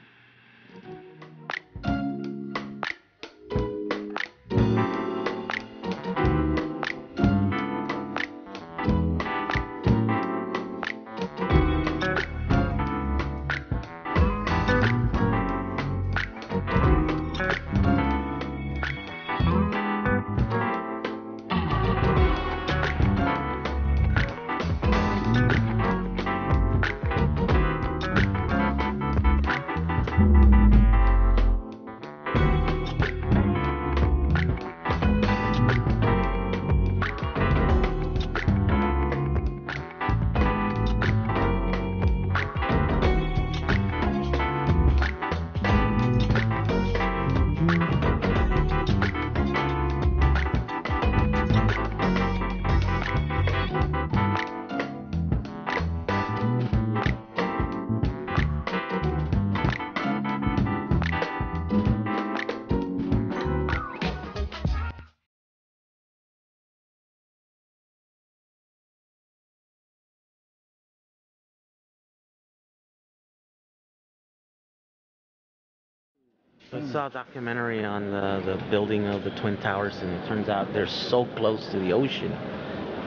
I saw a documentary on the building of the Twin Towers, and it turns out they're so close to the ocean,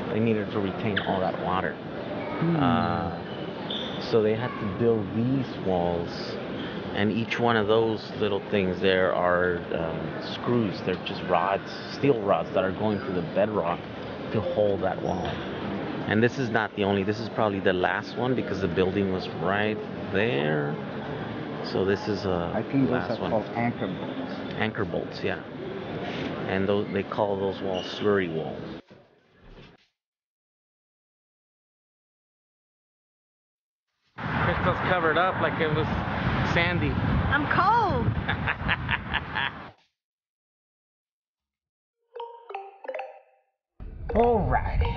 they needed to retain all that water. So they had to build these walls, and each one of those little things there are screws. They're just rods, steel rods that are going through the bedrock to hold that wall. And this is not the only, this is probably the last one, because the building was right there. So this is I think those last are one. called anchor bolts. Anchor bolts, yeah. And those, they call those walls slurry walls. Crystal's covered up like it was sandy. I'm cold. Alrighty.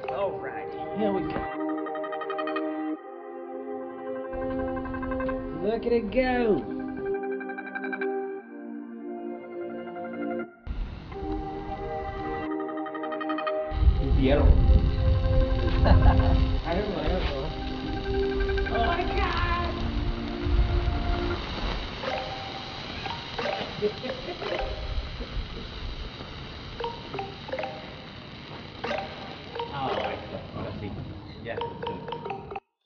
Alrighty, here we go. Look at it go. Hierro. I don't know. Oh my god!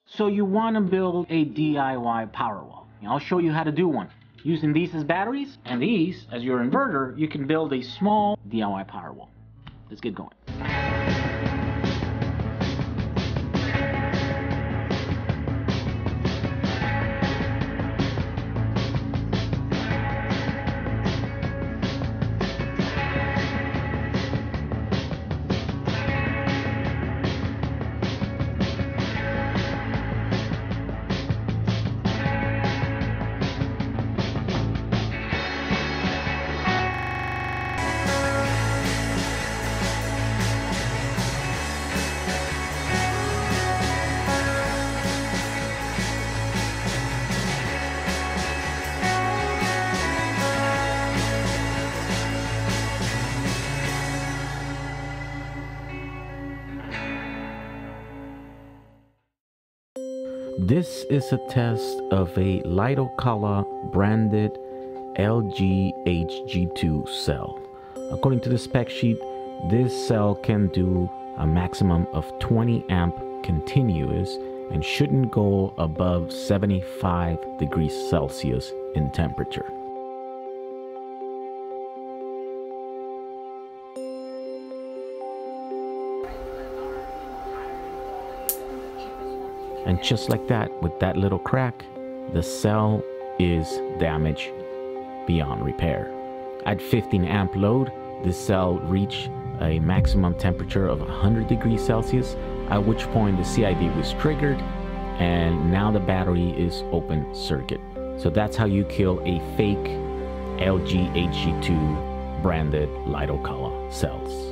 So you want to build a DIY Powerwall. I'll show you how to do one. Using these as batteries and these as your inverter, you can build a small DIY Powerwall. Let's get going. This is a test of a Lidocala branded LGHG2 cell. According to the spec sheet, this cell can do a maximum of 20 amp continuous and shouldn't go above 75 degrees Celsius in temperature. And just like that, with that little crack, the cell is damaged beyond repair. At 15 amp load, this cell reached a maximum temperature of 100 degrees Celsius, at which point the CID was triggered, and now the battery is open circuit. So that's how you kill a fake LGHG2 branded Lidocala cells.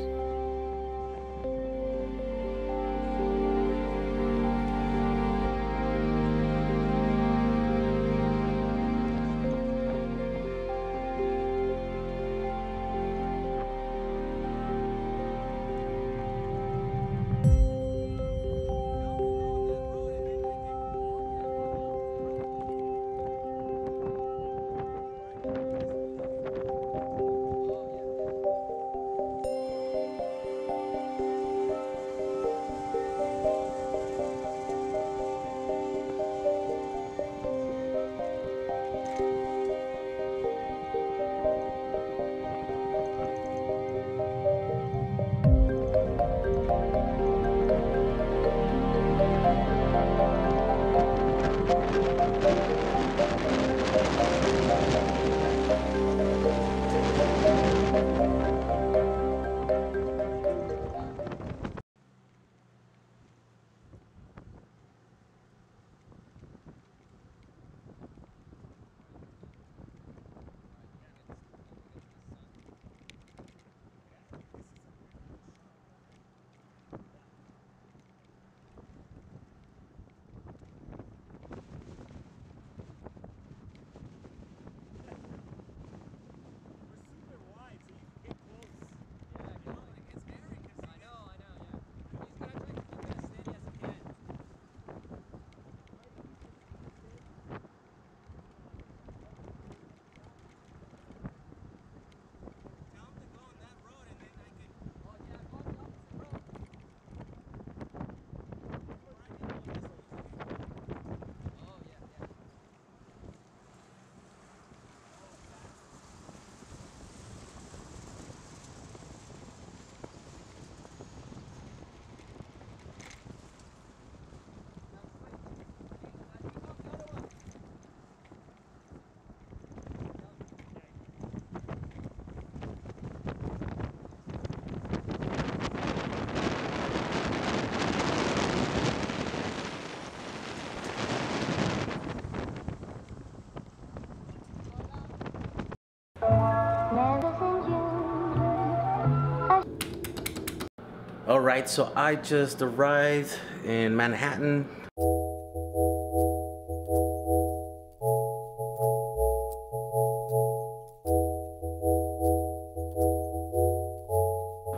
All right, so I just arrived in Manhattan.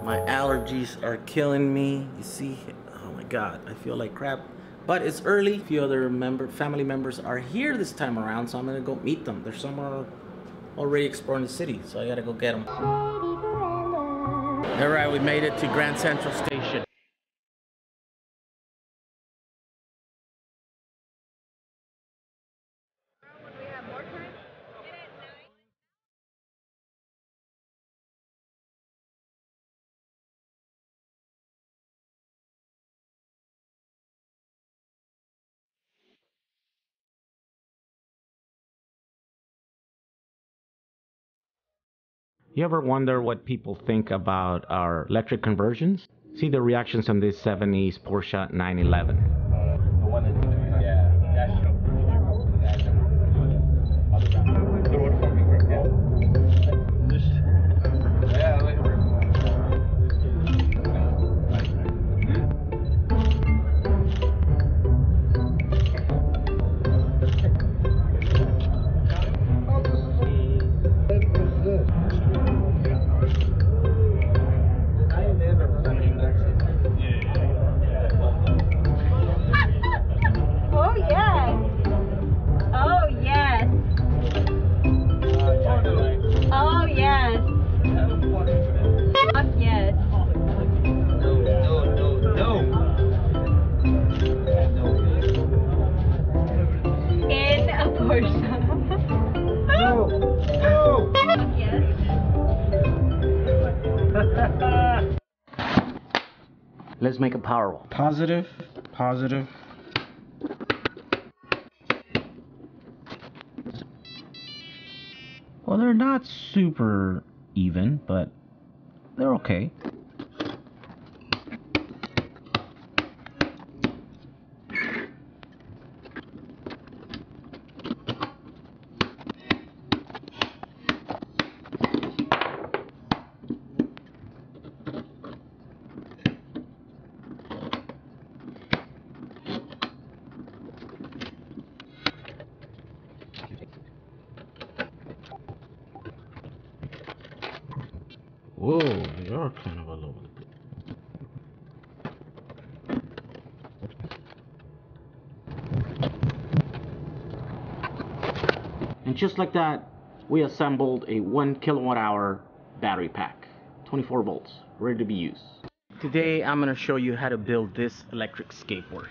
My allergies are killing me. You see, oh my God, I feel like crap. But it's early. A few other family members are here this time around, so I'm gonna go meet them. They're somewhere already exploring the city, so I gotta go get them. All right, we made it to Grand Central Station. You ever wonder what people think about our electric conversions? See the reactions on this 70s Porsche 911. The one that, yeah, that's true. The one for me, yeah. Wait for it. Let's make a power wall. Positive, positive. Well, they're not super even, but they're okay. Whoa, they are kind of all over the place. And just like that, we assembled a 1 kilowatt-hour battery pack, 24 volts, ready to be used. Today, I'm going to show you how to build this electric skateboard.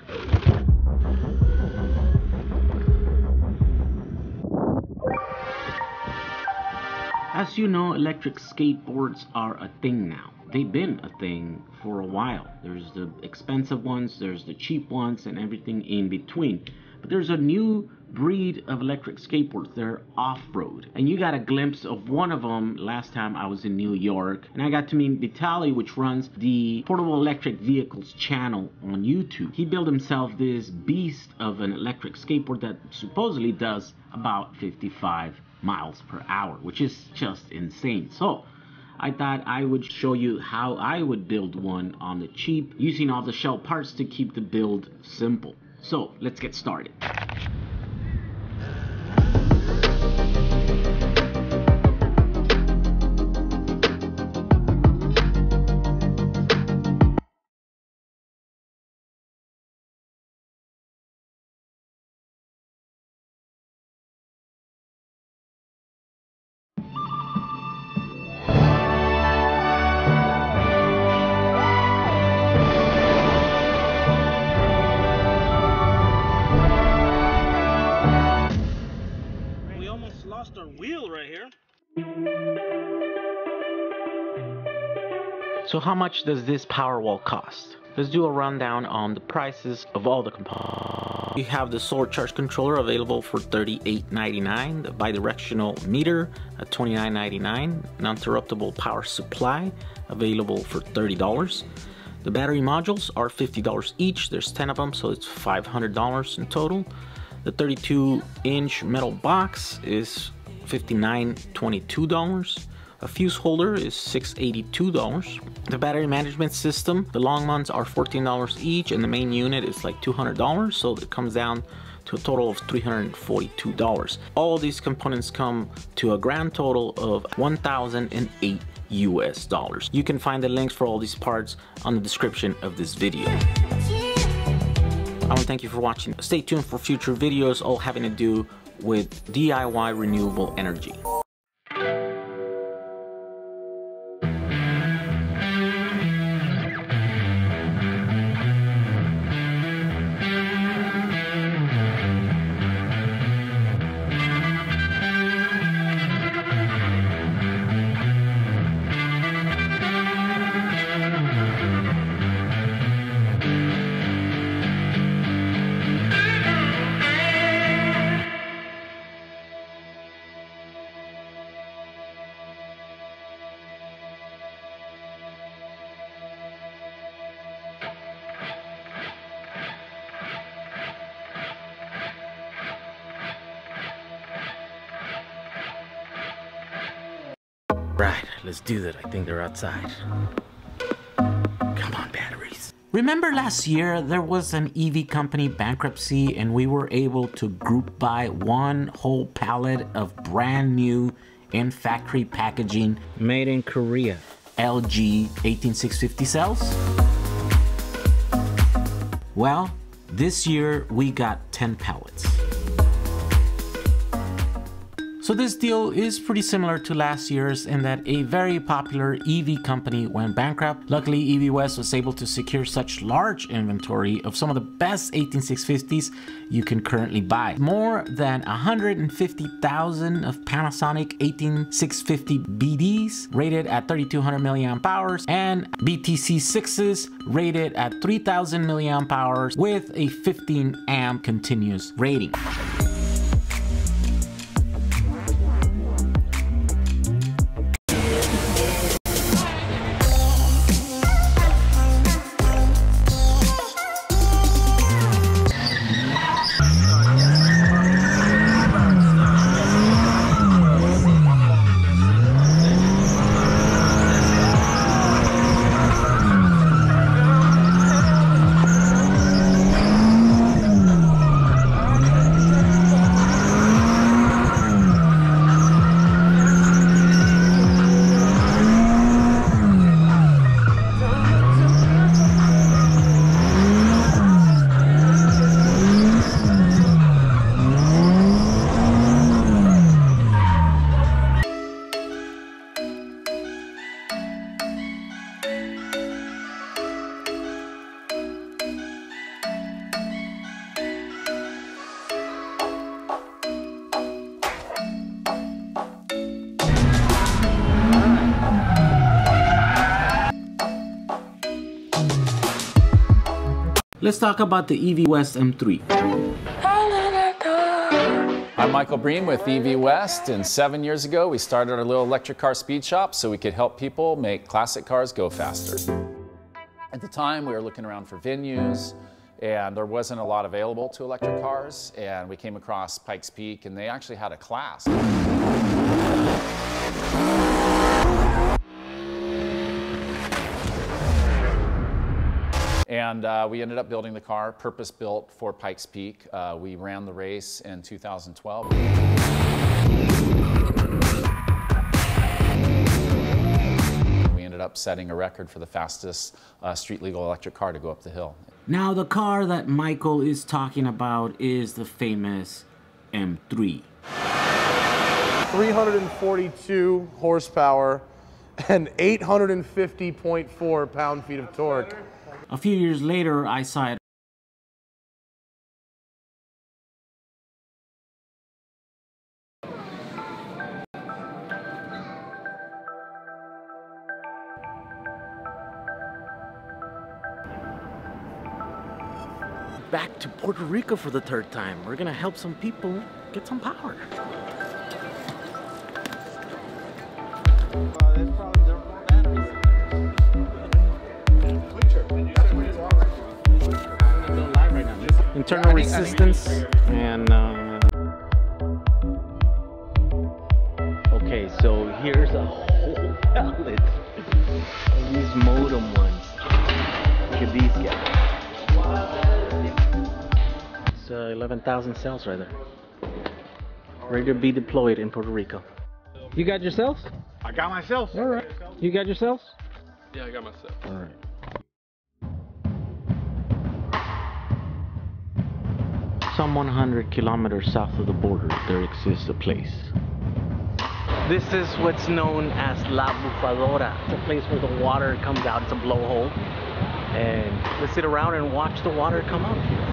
As you know, electric skateboards are a thing now. They've been a thing for a while. There's the expensive ones, there's the cheap ones, and everything in between. But there's a new breed of electric skateboards. They're off-road. And you got a glimpse of one of them last time I was in New York. And I got to meet Vitaly, which runs the Portable Electric Vehicles channel on YouTube. He built himself this beast of an electric skateboard that supposedly does about 55 miles per hour, which is just insane. So I thought I would show you how I would build one on the cheap, using off-the-shelf parts to keep the build simple. So let's get started. Our wheel right here. So how much does this power wall cost? Let's do a rundown on the prices of all the components. You have the solar charge controller available for $38.99, the bidirectional meter at $29.99, non-interruptible power supply available for $30. The battery modules are $50 each. There's 10 of them, so it's $500 in total. The 32-inch metal box is $59.22. A fuse holder is $682. The battery management system, the long ones are $14 each, and the main unit is like $200, so it comes down to a total of $342. All these components come to a grand total of $1,008 US. You can find the links for all these parts on the description of this video. I want to thank you for watching. Stay tuned for future videos all having to do with DIY renewable energy. Right, let's do that. I think they're outside. Come on, batteries. Remember last year there was an EV company bankruptcy and we were able to group buy one whole pallet of brand new in factory packaging made in Korea LG 18650 cells? Well, this year we got 10 pallets. So this deal is pretty similar to last year's in that a very popular EV company went bankrupt. Luckily, EV West was able to secure such large inventory of some of the best 18650s you can currently buy. More than 150,000 of Panasonic 18650 BDs rated at 3200 milliamp hours and BTC 6s rated at 3000 milliamp hours with a 15 amp continuous rating. Let's talk about the EV West M3. I'm Michael Breen with EV West, and 7 years ago we started our little electric car speed shop so we could help people make classic cars go faster. At the time we were looking around for venues and there wasn't a lot available to electric cars, and we came across Pikes Peak and they actually had a class. And we ended up building the car, purpose-built for Pikes Peak. We ran the race in 2012. We ended up setting a record for the fastest street-legal electric car to go up the hill. Now, the car that Michael is talking about is the famous M3. 342 horsepower and 850.4 pound-feet of torque. A few years later, I saw it. Back to Puerto Rico for the third time. We're gonna help some people get some power. Internal resistance and okay, so So here's a whole pallet of these modem ones. Look at these guys. Wow. It's 11,000 cells right there. Ready to be deployed in Puerto Rico. You got yourselves? I got myself. All right. You got yourselves? Yeah, I got myself. All right. Some 100 kilometers south of the border, there exists a place. This is what's known as La Bufadora. It's a place where the water comes out. It's a blowhole. And let's sit around and watch the water come out here.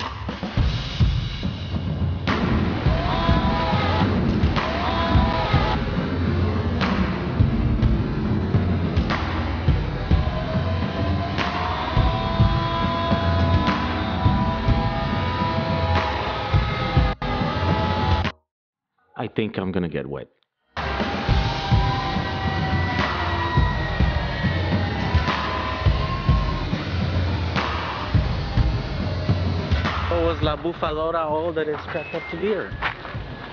I think I'm gonna get wet. So was La Bufadora all that it's cracked up to be? Or?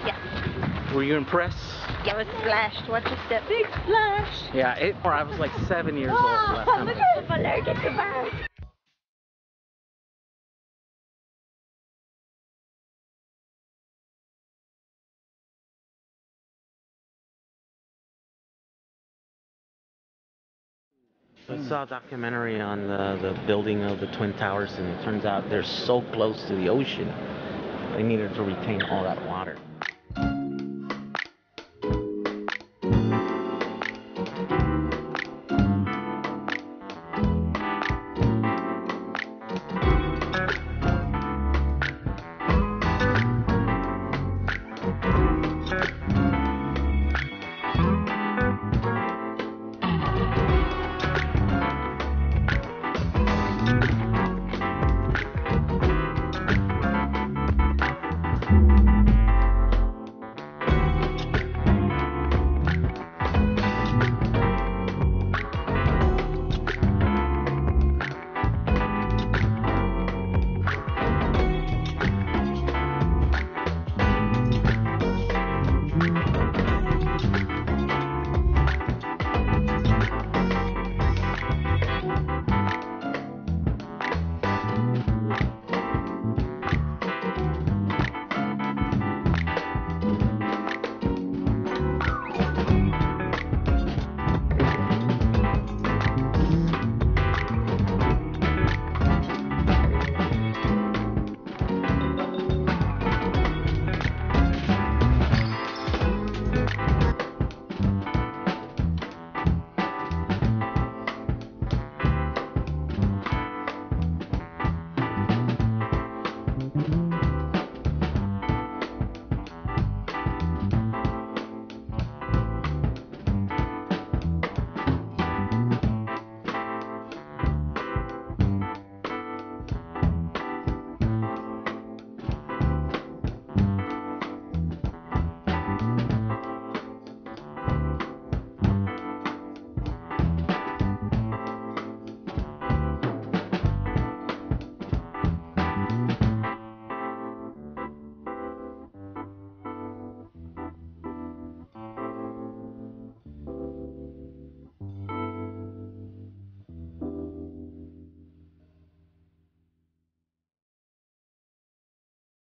Yeah. Were you impressed? Yeah, it was splashed. Watch us step. Big splash. Yeah, I was like 7 years old last time. Look at I'm allergic to birds. I saw a documentary on the building of the Twin Towers, and it turns out they're so close to the ocean, they needed to retain all that water.